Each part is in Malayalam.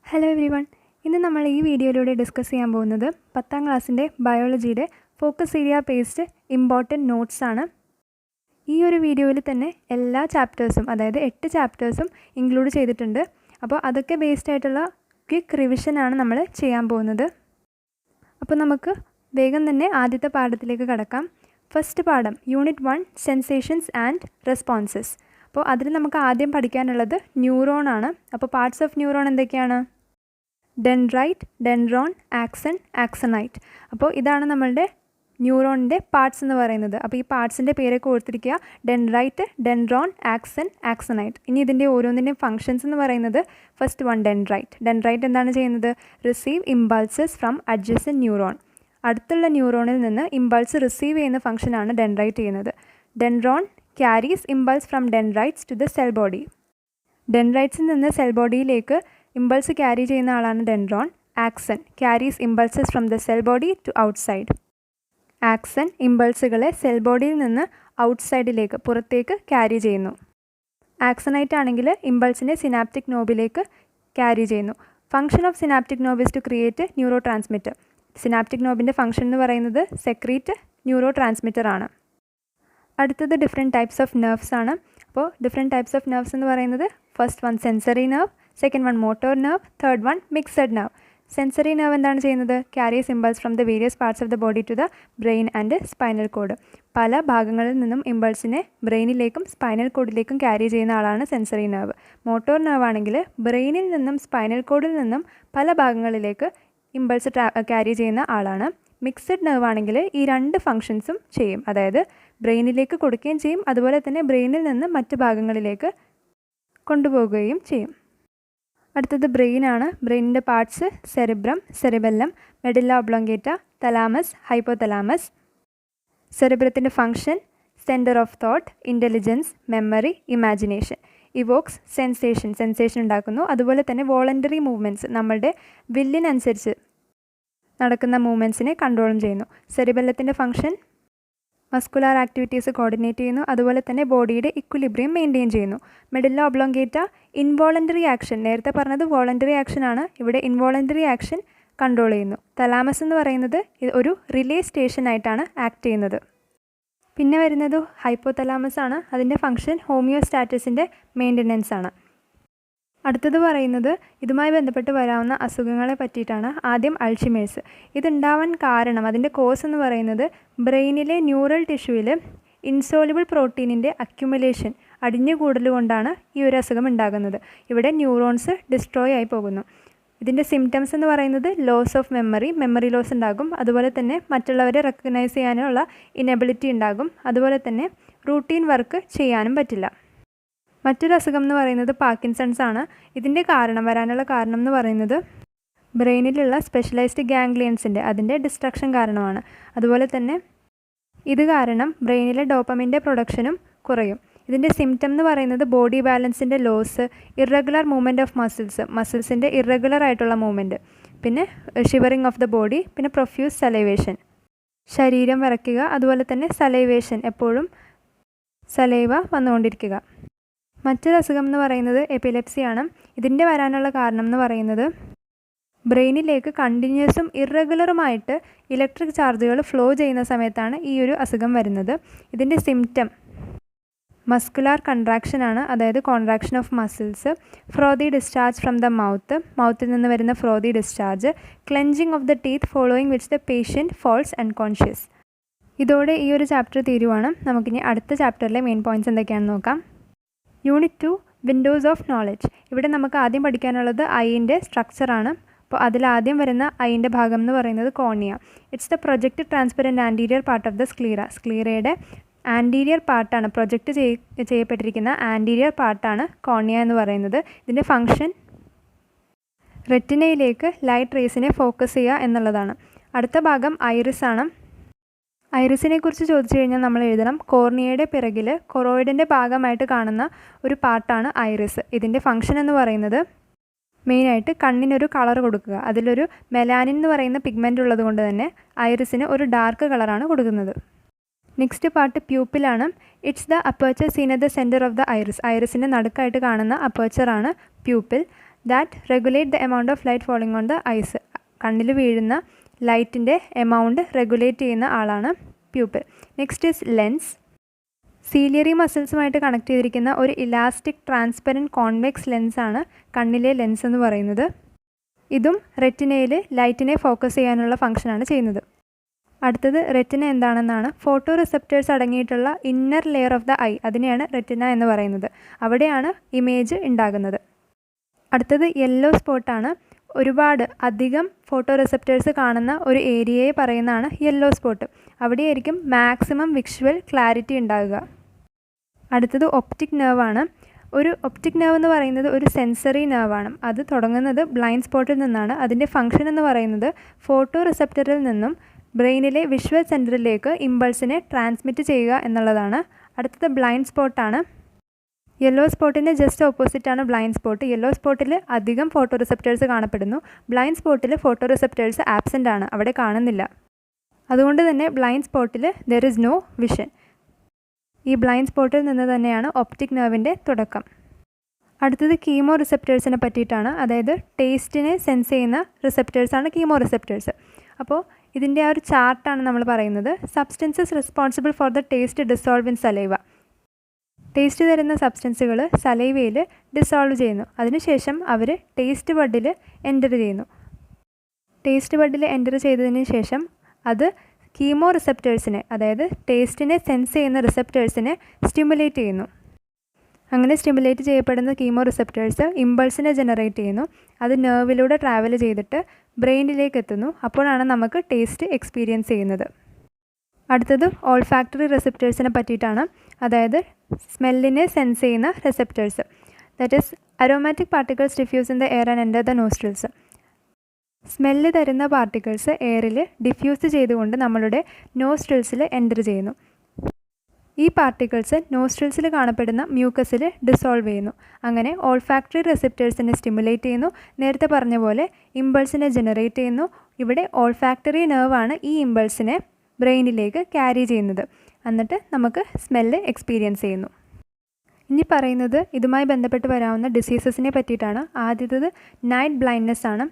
Hello every one. ഇന്ന് നമ്മൾ ഈ വീഡിയോയിലൂടെ ഡിസ്കസ് ചെയ്യാൻ പോകുന്നത് 10ാം ക്ലാസ്സിൻ്റെ ബയോളജിയുടെ focus area based important notes ആണ്. ഈ ഒരു വീഡിയോയിൽ തന്നെ എല്ലാ ചാപ്റ്റേഴ്സും, അതായത് 8 ചാപ്റ്റേഴ്സും ഇൻക്ലൂഡ് ചെയ്തിട്ടുണ്ട്. അപ്പോൾ അതൊക്കെ ബേസ്ഡ് ആയിട്ടുള്ള ക്വിക്ക് റിവിഷനാണ് നമ്മൾ ചെയ്യാൻ പോകുന്നത്. അപ്പോൾ നമുക്ക് വേഗം തന്നെ ആദ്യത്തെ പാഠത്തിലേക്ക് കടക്കാം. ഫസ്റ്റ് പാഠം യൂണിറ്റ് 1 സെൻസേഷൻസ് ആൻഡ് റെസ്പോൺസസ്. അപ്പോൾ അതിൽ നമുക്ക് ആദ്യം പഠിക്കാനുള്ളത് ന്യൂറോൺ ആണ്. അപ്പോൾ പാർട്സ് ഓഫ് ന്യൂറോൺ എന്തൊക്കെയാണ്? Dendrite, dendron, axon, axonite. അപ്പോൾ ഇതാണ് നമ്മളുടെ ന്യൂറോണിൻ്റെ പാർട്സ് എന്ന് പറയുന്നത്. അപ്പോൾ ഈ പാർട്സിൻ്റെ പേരൊക്കെ ഓർത്തിരിക്കുക: ഡെൻഡ്രൈറ്റ്, ഡെൻഡ്രോൺ, ആക്സൺ, ആക്സണൈറ്റ്. ഇനി ഇതിൻ്റെ ഓരോന്നിൻ്റെയും ഫംഗ്ഷൻസ് എന്ന് പറയുന്നത് ഫസ്റ്റ് വൺ ഡെൻഡ്രൈറ്റ്. ഡെൻഡ്രൈറ്റ് എന്താണ് ചെയ്യുന്നത്? Receive impulses from adjacent neuron. അടുത്തുള്ള ന്യൂറോണിൽ നിന്ന് ഇമ്പൾസ് റിസീവ് ചെയ്യുന്ന ഫംഗ്ഷനാണ് ഡെൻഡ്രൈറ്റ് ചെയ്യുന്നത്. Dendron carries impulse from dendrites to the cell body. ഡെൻഡ്രൈറ്റ്സിൽ നിന്ന് സെൽ ബോഡിയിലേക്ക് ഇമ്പൾസ് ക്യാരി ചെയ്യുന്ന ആളാണ് dendron. Axon carries impulses from the cell body to outside. ആക്സൺ ഇമ്പൾസുകളെ സെൽ ബോഡിയിൽ നിന്ന് ഔട്ട്സൈഡിലേക്ക്, പുറത്തേക്ക് ക്യാരി ചെയ്യുന്നു. ആക്സണൈറ്റ് ആണെങ്കിൽ ഇമ്പൾസിനെ സിനാപ്റ്റിക് നോബിലേക്ക് ക്യാരി ചെയ്യുന്നു. Function of synaptic knob is to create neuro transmitter. Synaptic നോബിൻ്റെ function എന്ന് പറയുന്നത് സെക്രീറ്റ് ന്യൂറോ ട്രാൻസ്മിറ്റർ ആണ്. അടുത്തത് ഡിഫറെൻറ്റ് ടൈപ്സ് ഓഫ് നെർവ്സ് ആണ്. അപ്പോൾ ഡിഫറെൻറ്റ് ടൈപ്സ് ഓഫ് നെർവ്സ് എന്ന് പറയുന്നത് first one sensory nerve, second one motor nerve, third one mixed nerve. Sensory nerve എന്താണ് ചെയ്യുന്നത്? Carries impulse from the various parts of the body to the brain and spinal cord. പല ഭാഗങ്ങളിൽ നിന്നും ഇമ്പൾസിനെ ബ്രെയിനിലേക്കും സ്പൈനൽ കോഡിലേക്കും ക്യാരി ചെയ്യുന്ന ആളാണ് സെൻസറി നെർവ്. മോട്ടോർ നെർവ് ആണെങ്കിൽ ബ്രെയിനിൽ നിന്നും സ്പൈനൽ കോഡിൽ നിന്നും പല ഭാഗങ്ങളിലേക്ക് ഇമ്പൾസ് ക്യാരി ചെയ്യുന്ന ആളാണ്. മിക്സഡ് നെർവ് ആണെങ്കിൽ ഈ രണ്ട് ഫങ്ഷൻസും ചെയ്യും, അതായത് ബ്രെയിനിലേക്ക് കൊടുക്കുകയും ചെയ്യും, അതുപോലെ തന്നെ ബ്രെയിനിൽ നിന്ന് മറ്റ് ഭാഗങ്ങളിലേക്ക് കൊണ്ടുപോകുകയും ചെയ്യും. അടുത്തത് ബ്രെയിനാണ്. ബ്രെയിനിൻ്റെ parts cerebrum, cerebellum, medulla oblongata, thalamus, hypothalamus. സെറിബ്രത്തിൻ്റെ function centre of thought, intelligence, memory, imagination. Evokes sensation ഉണ്ടാക്കുന്നു. അതുപോലെ തന്നെ വോളണ്ടറി മൂവ്മെൻറ്റ്സ്, നമ്മളുടെ വില്ലിനനുസരിച്ച് നടക്കുന്ന മൂവ്മെൻറ്റ്സിനെ കൺട്രോളും ചെയ്യുന്നു. സെറിബെല്ലത്തിൻ്റെ ഫംഗ്ഷൻ മസ്കുലാർ ആക്ടിവിറ്റീസ് കോർഡിനേറ്റ് ചെയ്യുന്നു, അതുപോലെ തന്നെ ബോഡിയുടെ ഇക്വിലിബ്രിയം മെയിൻറ്റെയിൻ ചെയ്യുന്നു. മെഡില്ല ഒബ്ലോങ്കേറ്റ ഇൻവോളണ്ടറി ആക്ഷൻ, നേരത്തെ പറഞ്ഞത് വോളണ്ടറി ആക്ഷനാണ്, ഇവിടെ ഇൻവോളണ്ടറി ആക്ഷൻ കൺട്രോൾ ചെയ്യുന്നു. തലാമസ് എന്ന് പറയുന്നത് ഒരു റിലേ സ്റ്റേഷൻ ആയിട്ടാണ് ആക്ട് ചെയ്യുന്നത്. പിന്നെ വരുന്നത് ഹൈപ്പോതലാമസ് ആണ്. അതിൻ്റെ ഫംഗ്ഷൻ ഹോമിയോസ്റ്റാറ്റസിൻ്റെ മെയിൻ്റനൻസ് ആണ്. അടുത്തത് പറയുന്നത് ഇതുമായി ബന്ധപ്പെട്ട് വരാവുന്ന അസുഖങ്ങളെ പറ്റിയിട്ടാണ്. ആദ്യം അൾഷിമേഴ്സ്. ഇതുണ്ടാവാൻ കാരണം, അതിൻ്റെ കോസ് എന്ന് പറയുന്നത് ബ്രെയിനിലെ ന്യൂറൽ ടിഷ്യൂവിൽ ഇൻസോളിബിൾ പ്രോട്ടീനിൻ്റെ അക്യുമുലേഷൻ, അടിഞ്ഞുകൂടൽ കൊണ്ടാണ് ഈ ഒരു അസുഖം ഉണ്ടാകുന്നത്. ഇവിടെ ന്യൂറോൺസ് ഡിസ്ട്രോയ് ആയി പോകുന്നു. ഇതിൻ്റെ സിംറ്റംസ് എന്ന് പറയുന്നത് ലോസ് ഓഫ് മെമ്മറി ലോസ് ഉണ്ടാകും, അതുപോലെ തന്നെ മറ്റുള്ളവരെ റെക്കഗ്നൈസ് ചെയ്യാനുള്ള ഇനബിലിറ്റി ഉണ്ടാകും, അതുപോലെ തന്നെ റൂട്ടീൻ വർക്ക് ചെയ്യാനും പറ്റില്ല. മറ്റൊരു അസുഖം എന്ന് പറയുന്നത് പാർക്കിൻസൺസ് ആണ്. ഇതിൻ്റെ വരാനുള്ള കാരണം എന്ന് പറയുന്നത് ബ്രെയിനിലുള്ള സ്പെഷ്യലൈസ്ഡ് ഗാംഗ്ലിയൻസിൻ്റെ അതിൻ്റെ ഡിസ്ട്രക്ഷൻ കാരണമാണ്. അതുപോലെ തന്നെ ഇത് കാരണം ബ്രെയിനിലെ ഡോപ്പമിൻ്റെ പ്രൊഡക്ഷനും കുറയും. ഇതിൻ്റെ സിംറ്റം എന്ന് പറയുന്നത് ബോഡി ബാലൻസിൻ്റെ ലോസ്, ഇറഗുലർ മൂവ്മെൻറ്റ് ഓഫ് മസിൽസിൻ്റെ ഇറഗുലർ ആയിട്ടുള്ള മൂവ്മെൻറ്റ്, പിന്നെ ഷിവറിങ് ഓഫ് ദ ബോഡി, പിന്നെ പ്രൊഫ്യൂസ് സലൈവേഷൻ, ശരീരം വിറയ്ക്കുക, അതുപോലെ തന്നെ സലൈവേഷൻ, എപ്പോഴും സലൈവ വന്നുകൊണ്ടിരിക്കുക. മറ്റൊരു അസുഖം എന്ന് പറയുന്നത് എപ്പിലെപ്സിയാണ്. ഇതിൻ്റെ വരാനുള്ള കാരണം എന്ന് പറയുന്നത് ബ്രെയിനിലേക്ക് കണ്ടിന്യൂസും ഇറഗുലറുമായിട്ട് ഇലക്ട്രിക് ചാർജുകൾ ഫ്ലോ ചെയ്യുന്ന സമയത്താണ് ഈ ഒരു അസുഖം വരുന്നത്. ഇതിൻ്റെ സിംറ്റം മസ്കുലാർ കൺട്രാക്ഷനാണ്, അതായത് contraction of muscles, frothy discharge from the മൗത്തിൽ നിന്ന് വരുന്ന frothy discharge, clenching of the teeth following which the patient falls unconscious. ഇതോടെ ഈ ഒരു ചാപ്റ്റർ തീരുവാണ്. നമുക്കിനി അടുത്ത ചാപ്റ്ററിലെ മെയിൻ പോയിൻറ്റ്സ് എന്തൊക്കെയാണെന്ന് നോക്കാം. Unit 2 Windows of knowledge. ഇവിടെ നമുക്ക് ആദ്യം പഠിക്കാനുള്ളത് ഐൻ്റെ സ്ട്രക്ചറാണ്. അപ്പോൾ അതിലാദ്യം വരുന്ന ഐൻ്റെ ഭാഗം എന്ന് പറയുന്നത് cornea. It's the project transparent anterior part of the സ്ക്ലീറയുടെ ആൻറ്റീരിയർ പാർട്ടാണ്, പ്രൊജക്റ്റ് ചെയ്യപ്പെട്ടിരിക്കുന്ന ആൻറ്റീരിയർ പാർട്ടാണ് കോർണിയ എന്ന് പറയുന്നത്. ഇതിൻ്റെ ഫംഗ്ഷൻ റെറ്റിനയിലേക്ക് ലൈറ്റ് റേസിനെ ഫോക്കസ് ചെയ്യുക എന്നുള്ളതാണ്. അടുത്ത ഭാഗം ഐറിസ് ആണ്. ഐറിസിനെ കുറിച്ച് ചോദിച്ചു കഴിഞ്ഞാൽ നമ്മൾ എഴുതണം കോർണിയയുടെ പിറകിൽ കൊറോയിഡിൻ്റെ ഭാഗമായിട്ട് കാണുന്ന ഒരു പാർട്ടാണ് ഐറിസ്. ഇതിൻ്റെ ഫംഗ്ഷൻ എന്ന് പറയുന്നത് മെയിനായിട്ട് കണ്ണിനൊരു കളർ കൊടുക്കുക. അതിലൊരു മെലാനിൻ എന്ന് പറയുന്ന പിഗ്മെൻ്റ് ഉള്ളത് കൊണ്ട് തന്നെ ഐറിസിന് ഒരു ഡാർക്ക് കളറാണ് കൊടുക്കുന്നത്. നെക്സ്റ്റ് പാർട്ട് പ്യൂപ്പിലാണ്. It's the aperture seen at the centre of the ഐറിസിൻ്റെ നടുക്കായിട്ട് കാണുന്ന അപ്പേർച്ചറാണ് pupil. That regulate the amount of light falling on the eyes. കണ്ണിൽ വീഴുന്ന ലൈറ്റിൻ്റെ എമൗണ്ട് റെഗുലേറ്റ് ചെയ്യുന്ന ആളാണ് pupil. Next is lens. Ciliary മസിൽസുമായിട്ട് കണക്ട് ചെയ്തിരിക്കുന്ന ഒരു ഇലാസ്റ്റിക് ട്രാൻസ്പെറൻറ്റ് കോൺവെക്സ് ലെൻസാണ് കണ്ണിലെ ലെൻസ് എന്ന് പറയുന്നത്. ഇതും റെറ്റിനയിൽ ലൈറ്റിനെ ഫോക്കസ് ചെയ്യാനുള്ള ഫംഗ്ഷനാണ് ചെയ്യുന്നത്. അടുത്തത് റെറ്റിന എന്താണെന്നാണ്. ഫോട്ടോ റിസെപ്റ്റേഴ്സ് അടങ്ങിയിട്ടുള്ള inner layer of the I, അതിനെയാണ് റെറ്റിന എന്ന് പറയുന്നത്. അവിടെയാണ് ഇമേജ് ഉണ്ടാകുന്നത്. അടുത്തത് യെല്ലോ സ്പോട്ടാണ്. ഒരുപാട് അധികം ഫോട്ടോ റിസെപ്റ്റേഴ്സ് കാണുന്ന ഒരു ഏരിയയെ പറയുന്നതാണ് യെല്ലോ സ്പോട്ട്. അവിടെയായിരിക്കും മാക്സിമം വിഷ്വൽ ക്ലാരിറ്റി ഉണ്ടാകുക. അടുത്തത് ഒപ്റ്റിക് നെർവാണ്. ഒരു ഒപ്റ്റിക് നെർവ് എന്ന് പറയുന്നത് ഒരു സെൻസറി നെർവാണ്. അത് തുടങ്ങുന്നത് ബ്ലൈൻഡ് സ്പോട്ടിൽ നിന്നാണ്. അതിൻ്റെ ഫംഗ്ഷൻ എന്ന് പറയുന്നത് ഫോട്ടോ റിസെപ്റ്ററിൽ നിന്നും ബ്രെയിനിലെ വിഷ്വൽ സെൻറ്ററിലേക്ക് ഇമ്പൾസിനെ ട്രാൻസ്മിറ്റ് ചെയ്യുക എന്നുള്ളതാണ്. അടുത്തത് ബ്ലൈൻഡ് സ്പോട്ടാണ്. യെല്ലോ സ്പോട്ടിന് ജസ്റ്റ് ഓപ്പോസിറ്റാണ് ബ്ലൈൻഡ് സ്പോട്ട്. യെല്ലോ സ്പോട്ടിൽ അധികം ഫോട്ടോ റിസെപ്റ്റേഴ്സ് കാണപ്പെടുന്നു. ബ്ലൈൻഡ് സ്പോട്ടിൽ ഫോട്ടോ റിസെപ്റ്റേഴ്സ് ആബ്സെൻ്റ് ആണ്, അവിടെ കാണുന്നില്ല. അതുകൊണ്ട് തന്നെ ബ്ലൈൻഡ് സ്പോട്ടിൽ ദെർ ഇസ് നോ വിഷൻ. ഈ ബ്ലൈൻഡ് സ്പോട്ടിൽ നിന്ന് തന്നെയാണ് ഒപ്റ്റിക് നെർവിൻ്റെ തുടക്കം. അടുത്തത് കീമോ റിസെപ്റ്റേഴ്സിനെ പറ്റിയിട്ടാണ്. അതായത് ടേസ്റ്റിനെ സെൻസ് ചെയ്യുന്ന റിസെപ്റ്റേഴ്സാണ് കീമോ റിസെപ്റ്റേഴ്സ്. അപ്പോൾ ഇതിൻ്റെ ആ ഒരു ചാർട്ടാണ് നമ്മൾ പറയുന്നത്. Substances responsible for the taste dissolve in saliva. Taste തരുന്ന സബ്സ്റ്റൻസുകൾ സലൈവയിൽ ഡിസോൾവ് ചെയ്യുന്നു. അതിനുശേഷം അവർ ടേസ്റ്റ് ബഡിൽ എൻ്റർ ചെയ്യുന്നു. ടേസ്റ്റ് ബഡിൽ എൻ്റർ ചെയ്തതിന് ശേഷം അത് കീമോ റിസെപ്റ്റേഴ്സിനെ, അതായത് ടേസ്റ്റിനെ സെൻസ് ചെയ്യുന്ന റിസെപ്റ്റേഴ്സിനെ സ്റ്റിമുലേറ്റ് ചെയ്യുന്നു. അങ്ങനെ സ്റ്റിമുലേറ്റ് ചെയ്യപ്പെടുന്ന കീമോ റിസെപ്റ്റേഴ്സ് ഇമ്പൾസിനെ ജനറേറ്റ് ചെയ്യുന്നു. അത് നെർവിലൂടെ ട്രാവൽ ചെയ്തിട്ട് ബ്രെയിനിലേക്ക് എത്തുന്നു. അപ്പോഴാണ് നമുക്ക് ടേസ്റ്റ് എക്സ്പീരിയൻസ് ചെയ്യുന്നത്. അടുത്തത് ഓൾഫാക്ടറി റിസെപ്റ്റേഴ്സിനെ പറ്റിയിട്ടാണ്. അതായത് സ്മെല്ലിനെ സെൻസ് ചെയ്യുന്ന receptors. That is aromatic particles diffuse in the air and enter the nostrils. Smell തരുന്ന പാർട്ടിക്കിൾസ് എയറിൽ ഡിഫ്യൂസ് ചെയ്തുകൊണ്ട് നമ്മളുടെ നോസ്ട്രിൽസിൽ എൻ്റർ ചെയ്യുന്നു. ഈ പാർട്ടിക്കിൾസ് നോസ്ട്രിൽസിൽ കാണപ്പെടുന്ന മ്യൂക്കസിൽ ഡിസോൾവ് ചെയ്യുന്നു. അങ്ങനെ ഓൾഫാക്ടറി റിസെപ്റ്റേഴ്സിനെ സ്റ്റിമുലേറ്റ് ചെയ്യുന്നു. നേരത്തെ പറഞ്ഞ പോലെ ഇമ്പൾസിനെ ജനറേറ്റ് ചെയ്യുന്നു. ഇവിടെ ഓൾഫാക്ടറി നെർവാണ് ഈ ഇമ്പൾസിനെ ബ്രെയിനിലേക്ക് ക്യാരി ചെയ്യുന്നത്. എന്നിട്ട് നമുക്ക് സ്മെല്ല് എക്സ്പീരിയൻസ് ചെയ്യുന്നു. ഇനി പറയുന്നത് ഇതുമായി ബന്ധപ്പെട്ട് വരാവുന്ന ഡിസീസസിനെ പറ്റിയിട്ടാണ്. ആദ്യത്തേത് നൈറ്റ് ബ്ലൈൻഡ്നെസ് ആണ്.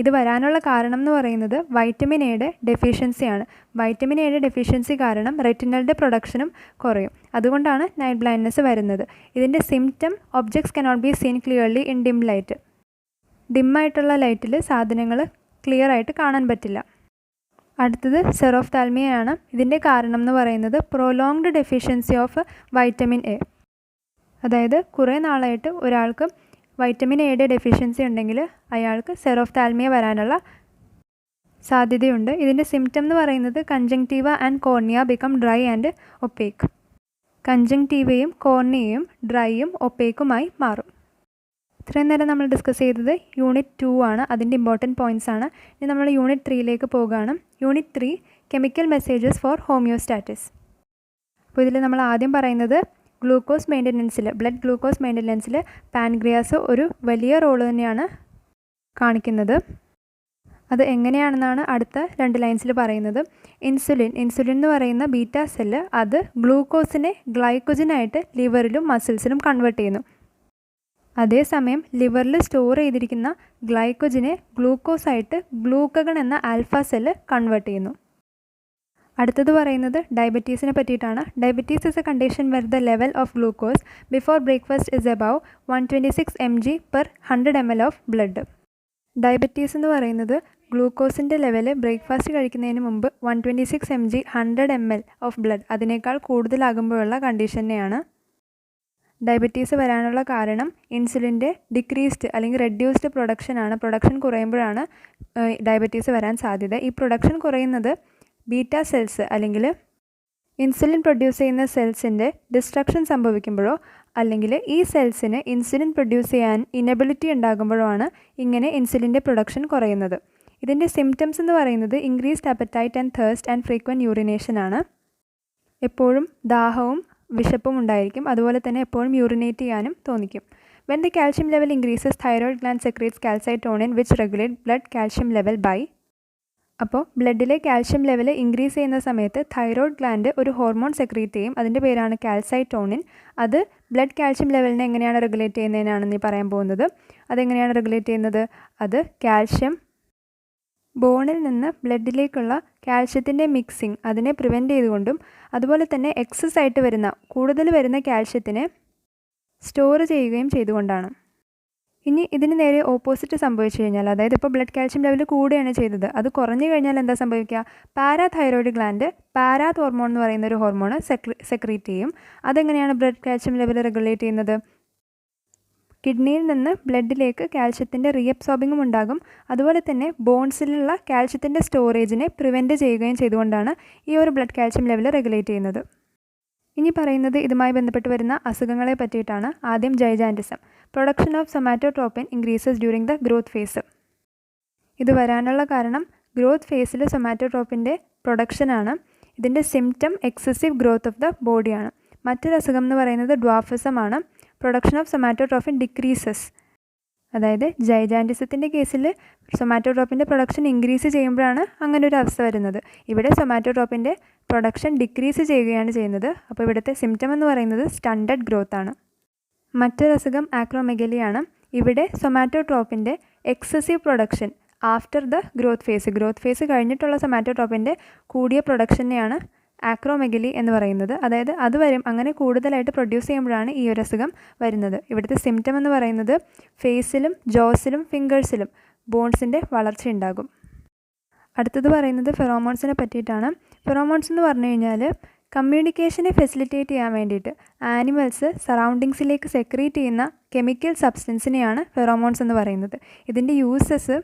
ഇത് വരാനുള്ള കാരണം എന്ന് പറയുന്നത് വൈറ്റമിൻ എയുടെ ഡെഫിഷ്യൻസിയാണ്. വൈറ്റമിൻ എയുടെ ഡെഫിഷ്യൻസി കാരണം റെറ്റിനലിൻ്റെ പ്രൊഡക്ഷനും കുറയും. അതുകൊണ്ടാണ് നൈറ്റ് ബ്ലൈൻഡ്നെസ് വരുന്നത്. ഇതിൻ്റെ symptom objects cannot be seen clearly in dim light. ഡിമ്മായിട്ടുള്ള ലൈറ്റിൽ സാധനങ്ങൾ ക്ലിയർ ആയിട്ട് കാണാൻ പറ്റില്ല. അടുത്തത് സെറോഫ്താൽമിയയാണ്. ഇതിൻ്റെ കാരണം എന്ന് പറയുന്നത് prolonged deficiency of vitamin A. അതായത് കുറേ നാളായിട്ട് ഒരാൾക്ക് വൈറ്റമിൻ എയുടെ ഡെഫിഷ്യൻസി ഉണ്ടെങ്കിൽ അയാൾക്ക് സെറോഫ്താൽമിയ വരാനുള്ള സാധ്യതയുണ്ട്. ഇതിൻ്റെ സിംറ്റം എന്ന് പറയുന്നത് conjunctiva and cornea become dry and opaque. കൺജങ്ക്റ്റീവയും കോർണിയയും ഡ്രൈയും ഒപ്പേക്കുമായി മാറും. ഇത്രയും നേരം നമ്മൾ ഡിസ്കസ് ചെയ്തത് യൂണിറ്റ് 2 ആണ്. അതിൻ്റെ ഇമ്പോർട്ടൻറ്റ് പോയിൻറ്റ്സ് ആണ്. ഇനി നമ്മൾ യൂണിറ്റ് 3ലേക്ക് പോകുകയാണ്. Unit 3 chemical messages for homeostasis. അപ്പോൾ ഇതിൽ നമ്മൾ ആദ്യം പറയുന്നത് ഗ്ലൂക്കോസ് മെയിൻ്റനൻസിൽ, ബ്ലഡ് ഗ്ലൂക്കോസ് മെയിൻ്റനൻസിൽ പാൻക്രിയാസ് ഒരു വലിയ റോൾ തന്നെയാണ് കാണിക്കുന്നത്. അത് എങ്ങനെയാണെന്നാണ് അടുത്ത 2 ലൈൻസിൽ പറയുന്നത്. ഇൻസുലിൻ എന്ന് പറയുന്ന ബീറ്റാ സെല്ല് അത് ഗ്ലൂക്കോസിനെ ഗ്ലൈക്കോജനായിട്ട് ലിവറിലും മസിൽസിലും കൺവേർട്ട് ചെയ്യുന്നു. അതേസമയം ലിവറിൽ സ്റ്റോർ ചെയ്തിരിക്കുന്ന ഗ്ലൈക്കോജനെ ഗ്ലൂക്കോസായിട്ട് ഗ്ലൂക്കഗൺ എന്ന ആൽഫ സെല്ല് കൺവേർട്ട് ചെയ്യുന്നു. അടുത്തത് പറയുന്നത് ഡയബറ്റീസിനെ പറ്റിയിട്ടാണ്. Diabetes is a condition where the level of glucose before breakfast is above 126 mg/100 ml of blood. Diabetes എന്ന് പറയുന്നത് ഗ്ലൂക്കോസിൻ്റെ ലെവൽ ബ്രേക്ക്ഫാസ്റ്റ് കഴിക്കുന്നതിന് മുമ്പ് 126 mg 100 ml ഓഫ് ബ്ലഡ് അതിനേക്കാൾ കൂടുതലാകുമ്പോഴുള്ള കണ്ടീഷനെയാണ്. ഡയബറ്റീസ് വരാനുള്ള കാരണം ഇൻസുലിൻ്റെ ഡിക്രീസ്ഡ് അല്ലെങ്കിൽ റെഡ്യൂസ്ഡ് പ്രൊഡക്ഷനാണ്. പ്രൊഡക്ഷൻ കുറയുമ്പോഴാണ് ഡയബറ്റീസ് വരാൻ സാധ്യത. ഈ പ്രൊഡക്ഷൻ കുറയുന്നത് ബീറ്റാ സെൽസ് അല്ലെങ്കിൽ ഇൻസുലിൻ പ്രൊഡ്യൂസ് ചെയ്യുന്ന സെൽസിൻ്റെ ഡിസ്ട്രക്ഷൻ സംഭവിക്കുമ്പോഴോ അല്ലെങ്കിൽ ഈ സെൽസിന് ഇൻസുലിൻ പ്രൊഡ്യൂസ് ചെയ്യാൻ ഇനബിലിറ്റി ഉണ്ടാകുമ്പോഴോ ആണ് ഇങ്ങനെ ഇൻസുലിൻ്റെ പ്രൊഡക്ഷൻ കുറയുന്നത്. ഇതിൻ്റെ സിംറ്റംസ് എന്ന് പറയുന്നത് increased apatite and thirst and frequent urination ആണ്. എപ്പോഴും ദാഹവും വിശപ്പും ഉണ്ടായിരിക്കും. അതുപോലെ തന്നെ എപ്പോഴും യൂറിനേറ്റ് ചെയ്യാനും തോന്നിക്കും. When the calcium level increases thyroid gland secretes calcitonin which regulate blood calcium level by അപ്പോൾ ബ്ലഡിലെ കാൽഷ്യം ലെവൽ ഇൻക്രീസ് ചെയ്യുന്ന സമയത്ത് തൈറോയ്ഡ് ഗ്ലാൻഡ് ഒരു ഹോർമോൺ സെക്രീറ്റ് ചെയ്യും. അതിൻ്റെ പേരാണ് കാൽസൈറ്റോണിൻ. അത് ബ്ലഡ് കാൽഷ്യം ലെവലിനെ എങ്ങനെയാണ് റെഗുലേറ്റ് ചെയ്യുന്നതിനാണ് നീ പറയാൻ പോകുന്നത്. അതെങ്ങനെയാണ് റെഗുലേറ്റ് ചെയ്യുന്നത്? അത് കാൽഷ്യം ബോണിൽ നിന്ന് ബ്ലഡിലേക്കുള്ള കാൽഷ്യത്തിൻ്റെ മിക്സിങ് അതിനെ പ്രിവെൻറ്റ് ചെയ്തുകൊണ്ടും അതുപോലെ തന്നെ എക്സസ് ആയിട്ട് കൂടുതൽ വരുന്ന കാൽഷ്യത്തിനെ സ്റ്റോർ ചെയ്യുകയും ചെയ്തുകൊണ്ടാണ്. ഇനി ഇതിന് നേരെ ഓപ്പോസിറ്റ് സംഭവിച്ചു കഴിഞ്ഞാൽ, അതായത് ഇപ്പോൾ ബ്ലഡ് കാൽഷ്യം ലെവൽ കൂടുകയാണ് ചെയ്തത്, അത് കുറഞ്ഞു കഴിഞ്ഞാൽ എന്താ സംഭവിക്കുക? പാരാതൈറോയ്ഡ് ഗ്ലാൻഡ് പാരാത് ഹോർമോൺ എന്ന് പറയുന്ന ഒരു ഹോർമോൺ സെക്രീറ്റ് ചെയ്യും. അതെങ്ങനെയാണ് ബ്ലഡ് കാൽഷ്യം ലെവൽ റെഗുലേറ്റ് ചെയ്യുന്നത്? കിഡ്നിയിൽ നിന്ന് ബ്ലഡിലേക്ക് കാൽഷ്യത്തിൻ്റെ റീഅബ്സോർബിങ്ങും ഉണ്ടാകും. അതുപോലെ തന്നെ ബോൺസിലുള്ള കാൽഷ്യത്തിൻ്റെ സ്റ്റോറേജിനെ പ്രിവെൻറ്റ് ചെയ്യുകയും ചെയ്തുകൊണ്ടാണ് ഈ ഒരു ബ്ലഡ് കാൽഷ്യം ലെവൽ റെഗുലേറ്റ് ചെയ്യുന്നത്. ഇനി പറയുന്നത് ഇതുമായി ബന്ധപ്പെട്ട് വരുന്ന അസുഖങ്ങളെ പറ്റിയിട്ടാണ്. ആദ്യം gigantism. Production of somatotropin increases during the growth phase. ഇത് വരാനുള്ള കാരണം ഗ്രോത്ത് ഫേസിൽ സൊമാറ്റോട്രോപ്പിൻ്റെ പ്രൊഡക്ഷനാണ്. ഇതിൻ്റെ symptom excessive growth of the ബോഡിയാണ്. മറ്റൊരു അസുഖം എന്ന് പറയുന്നത് ഡ്വാർഫിസമാണ്. Production of somatotropin decreases. അതായത് ജൈജാൻറ്റിസത്തിൻ്റെ കേസിൽ സൊമാറ്റോട്രോപ്പിൻ്റെ പ്രൊഡക്ഷൻ ഇൻക്രീസ് ചെയ്യുമ്പോഴാണ് അങ്ങനെ ഒരു അവസ്ഥ വരുന്നത്. ഇവിടെ സൊമാറ്റോട്രോപ്പിൻ്റെ പ്രൊഡക്ഷൻ ഡിക്രീസ് ചെയ്യുകയാണ് ചെയ്യുന്നത്. അപ്പോൾ ഇവിടുത്തെ സിംറ്റം എന്ന് പറയുന്നത് സ്റ്റണ്ടഡ് ഗ്രോത്ത് ആണ്. മറ്റൊരു അസുഖം ആക്രോമെഗലിയാണ്. ഇവിടെ സൊമാറ്റോട്രോപ്പിൻ്റെ excessive production after the growth phase കഴിഞ്ഞിട്ടുള്ള സൊമാറ്റോട്രോപ്പിൻ്റെ കൂടിയ പ്രൊഡക്ഷനെയാണ് ആക്രോമെഗലി എന്ന് പറയുന്നത്. അതായത് അങ്ങനെ കൂടുതലായിട്ട് പ്രൊഡ്യൂസ് ചെയ്യുമ്പോഴാണ് ഈ ഒരു അസുഖം വരുന്നത്. ഇവിടുത്തെ സിംറ്റം എന്ന് പറയുന്നത് ഫേസിലും ജോസിലും ഫിംഗേഴ്സിലും ബോൺസിൻ്റെ വളർച്ചയുണ്ടാകും. അടുത്തത് പറയുന്നത് ഫെറോമോൺസിനെ പറ്റിയിട്ടാണ്. ഫെറോമോൺസ് എന്ന് പറഞ്ഞു കഴിഞ്ഞാൽ കമ്മ്യൂണിക്കേഷനെ ഫെസിലിറ്റേറ്റ് ചെയ്യാൻ വേണ്ടിയിട്ട് ആനിമൽസ് സറൗണ്ടിങ്സിലേക്ക് സെക്രീറ്റ് ചെയ്യുന്ന കെമിക്കൽ സബ്സ്റ്റൻസിനെയാണ് ഫെറോമോൺസ് എന്ന് പറയുന്നത്. ഇതിൻ്റെ യൂസസ്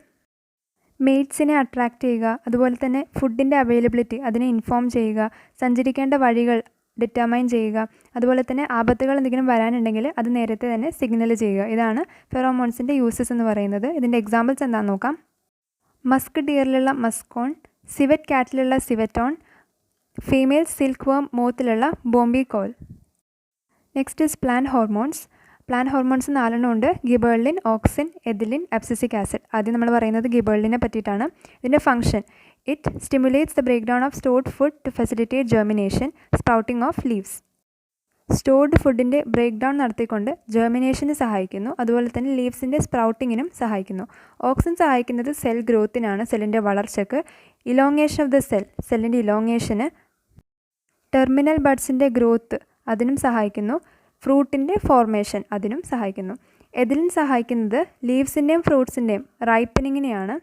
മെയ്റ്റ്സിനെ അട്രാക്റ്റ് ചെയ്യുക, അതുപോലെ തന്നെ ഫുഡിൻ്റെ അവൈലബിലിറ്റി അതിനെ ഇൻഫോം ചെയ്യുക, സഞ്ചരിക്കേണ്ട വഴികൾ ഡിറ്റർമൈൻ ചെയ്യുക, അതുപോലെ തന്നെ ആപത്തുകൾ എന്തെങ്കിലും വരാനുണ്ടെങ്കിൽ അത് നേരത്തെ തന്നെ സിഗ്നൽ ചെയ്യുക. ഇതാണ് ഫെറോമോൺസിൻ്റെ യൂസസ് എന്ന് പറയുന്നത്. ഇതിൻ്റെ എക്സാമ്പിൾസ് എന്താണെന്ന് നോക്കാം. മസ്ക് ഡിയറിലുള്ള മസ്കോൺ, സിവറ്റ് കാറ്റിലുള്ള സിവറ്റോൺ, ഫീമെയിൽ സിൽക്ക് വേം മോത്തിലുള്ള bombykol. Next is plant hormones. Plant hormones 4 ഉണ്ട്. Gibberellin, auxin, ethylene, abscisic acid. ആദ്യം നമ്മൾ പറയുന്നത് ഗിബേർലിനെ പറ്റിയിട്ടാണ്. ഇതിൻ്റെ function: it stimulates the break down of stored food to facilitate germination, sprouting of leaves. Stored ഫുഡിൻ്റെ ബ്രേക്ക് ഡൗൺ നടത്തിക്കൊണ്ട് ജെർമിനേഷന് സഹായിക്കുന്നു. അതുപോലെ തന്നെ ലീവ്സിൻ്റെ സ്പ്രൗട്ടിങ്ങിനും സഹായിക്കുന്നു. ഓക്സിൻ സഹായിക്കുന്നത് സെൽ ഗ്രോത്തിനാണ്, സെല്ലിൻ്റെ വളർച്ചയ്ക്ക്. ഇലോങ്ങേഷൻ ഓഫ് ദ സെല്ലിൻ്റെ ഇലോങ്ങേഷന്. ടെർമിനൽ ബഡ്സിൻ്റെ ഗ്രോത്ത് അതിനും സഹായിക്കുന്നു. ഫ്രൂട്ടിൻ്റെ ഫോർമേഷൻ അതിനും സഹായിക്കുന്നു. എഥിലിൻ സഹായിക്കുന്നത് ലീവ്സിൻ്റെയും ഫ്രൂട്ട്സിൻ്റെയും റൈപ്പനിങ്ങിനെയാണ്.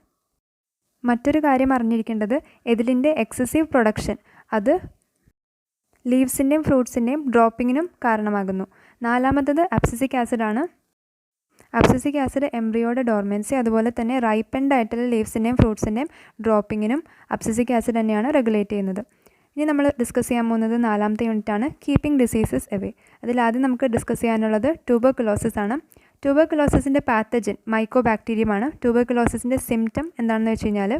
മറ്റൊരു കാര്യം അറിഞ്ഞിരിക്കേണ്ടത് എഥിലിൻ്റെ എക്സസീവ് പ്രൊഡക്ഷൻ അത് ലീവ്സിൻ്റെയും ഫ്രൂട്ട്സിൻ്റെയും ഡ്രോപ്പിങ്ങിനും കാരണമാകുന്നു. 4-മത്തത് അബ്സിസിക് ആസിഡാണ്. അബ്സിസിക് ആസിഡ് എംബ്രിയോയുടെ ഡോർമെൻസി അതുപോലെ തന്നെ റൈപ്പൻഡ് ആയിട്ടുള്ള ലീവ്സിൻ്റെയും ഫ്രൂട്ട്സിൻ്റെയും ഡ്രോപ്പിങ്ങിനും അബ്സിസിക് ആസിഡ് തന്നെയാണ് റെഗുലേറ്റ് ചെയ്യുന്നത്. ഇനി നമ്മൾ ഡിസ്കസ് ചെയ്യാൻ പോകുന്നത് 4-മത്തെ യൂണിറ്റാണ്, കീപ്പിംഗ് ഡിസീസസ് എവേ. അതിലാദ്യം നമുക്ക് ഡിസ്കസ് ചെയ്യാനുള്ളത് ട്യൂബർകുലോസിസ് ആണ്. ട്യൂബർകുലോസിസിൻ്റെ പാത്തജൻ മൈക്കോബാക്ടീരിയമാണ്. ട്യൂബർകുലോസിസിൻ്റെ സിംറ്റം എന്താണെന്ന് വെച്ച് കഴിഞ്ഞാൽ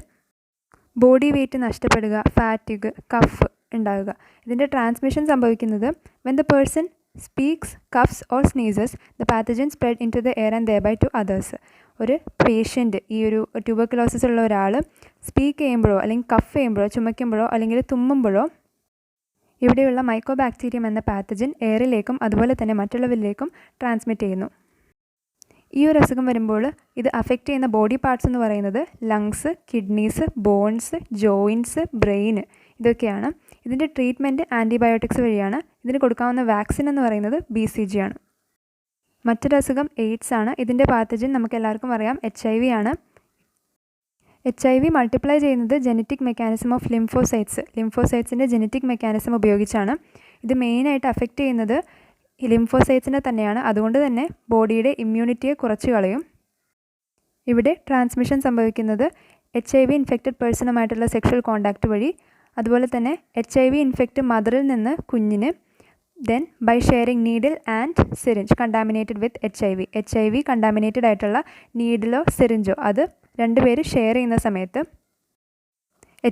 ബോഡി വെയ്റ്റ് നഷ്ടപ്പെടുക, ഫാറ്റിഗ്, കഫ് ഉണ്ടാകുക. ഇതിൻ്റെ ട്രാൻസ്മിഷൻ സംഭവിക്കുന്നത് when the person speaks, coughs or sneezes the pathogen spread into the air and thereby to others. ഒരു പേഷ്യൻ്റ്, ഈ ഒരു ട്യൂബർകുലോസിസ് ഉള്ള ഒരാൾ സ്പീക്ക് ചെയ്യുമ്പോഴോ അല്ലെങ്കിൽ കഫ് ചെയ്യുമ്പോഴോ ചുമയ്ക്കുമ്പോഴോ അല്ലെങ്കിൽ തുമ്മുമ്പോഴോ ഇവിടെയുള്ള മൈക്കോബാക്ടീരിയം എന്ന പാത്തജൻ എയറിലേക്കും അതുപോലെ തന്നെ മറ്റുള്ളവരിലേക്കും ട്രാൻസ്മിറ്റ് ചെയ്യുന്നു. ഈ ഒരു അസുഖം വരുമ്പോൾ ഇത് അഫക്റ്റ് ചെയ്യുന്ന ബോഡി പാർട്സ് എന്ന് പറയുന്നത് ലങ്സ്, കിഡ്നീസ്, ബോൺസ്, ജോയിൻറ്റ്സ്, ബ്രെയിന് ഇതൊക്കെയാണ്. ഇതിൻ്റെ ട്രീറ്റ്മെൻറ്റ് ആൻറ്റിബയോട്ടിക്സ് വഴിയാണ്. ഇതിന് കൊടുക്കാവുന്ന വാക്സിൻ എന്ന് പറയുന്നത് BCG ആണ്. മറ്റൊരു അസുഖം എയ്ഡ്സ് ആണ്. ഇതിൻ്റെ പാത്തജൻ നമുക്ക് എല്ലാവർക്കും അറിയാം, HIV ആണ്. HIV മൾട്ടിപ്ലൈ ചെയ്യുന്നത് ജനറ്റിക് മെക്കാനിസം ഓഫ് ലിംഫോസൈറ്റ്സിൻ്റെ ജനറ്റിക് മെക്കാനിസം ഉപയോഗിച്ചാണ്. ഇത് മെയിനായിട്ട് അഫക്റ്റ് ചെയ്യുന്നത് ലിംഫോസൈറ്റ്സിനെ തന്നെയാണ്. അതുകൊണ്ട് തന്നെ ബോഡിയുടെ ഇമ്മ്യൂണിറ്റിയെ കുറച്ച് കളയും. ഇവിടെ ട്രാൻസ്മിഷൻ സംഭവിക്കുന്നത് HIV ഇൻഫെക്റ്റഡ് പേഴ്സണുമായിട്ടുള്ള സെക്ഷൽ കോണ്ടാക്റ്റ് വഴി, അതുപോലെ തന്നെ HIV ഇൻഫെക്റ്റ് മദറിൽ നിന്ന് കുഞ്ഞിന്, then bye sharing needle and syringe contaminated with HIV contaminated ആയിട്ടുള്ള നീഡിലോ സിറിഞ്ചോ അത് 2 പേര് ഷെയർ ചെയ്യുന്ന സമയത്ത്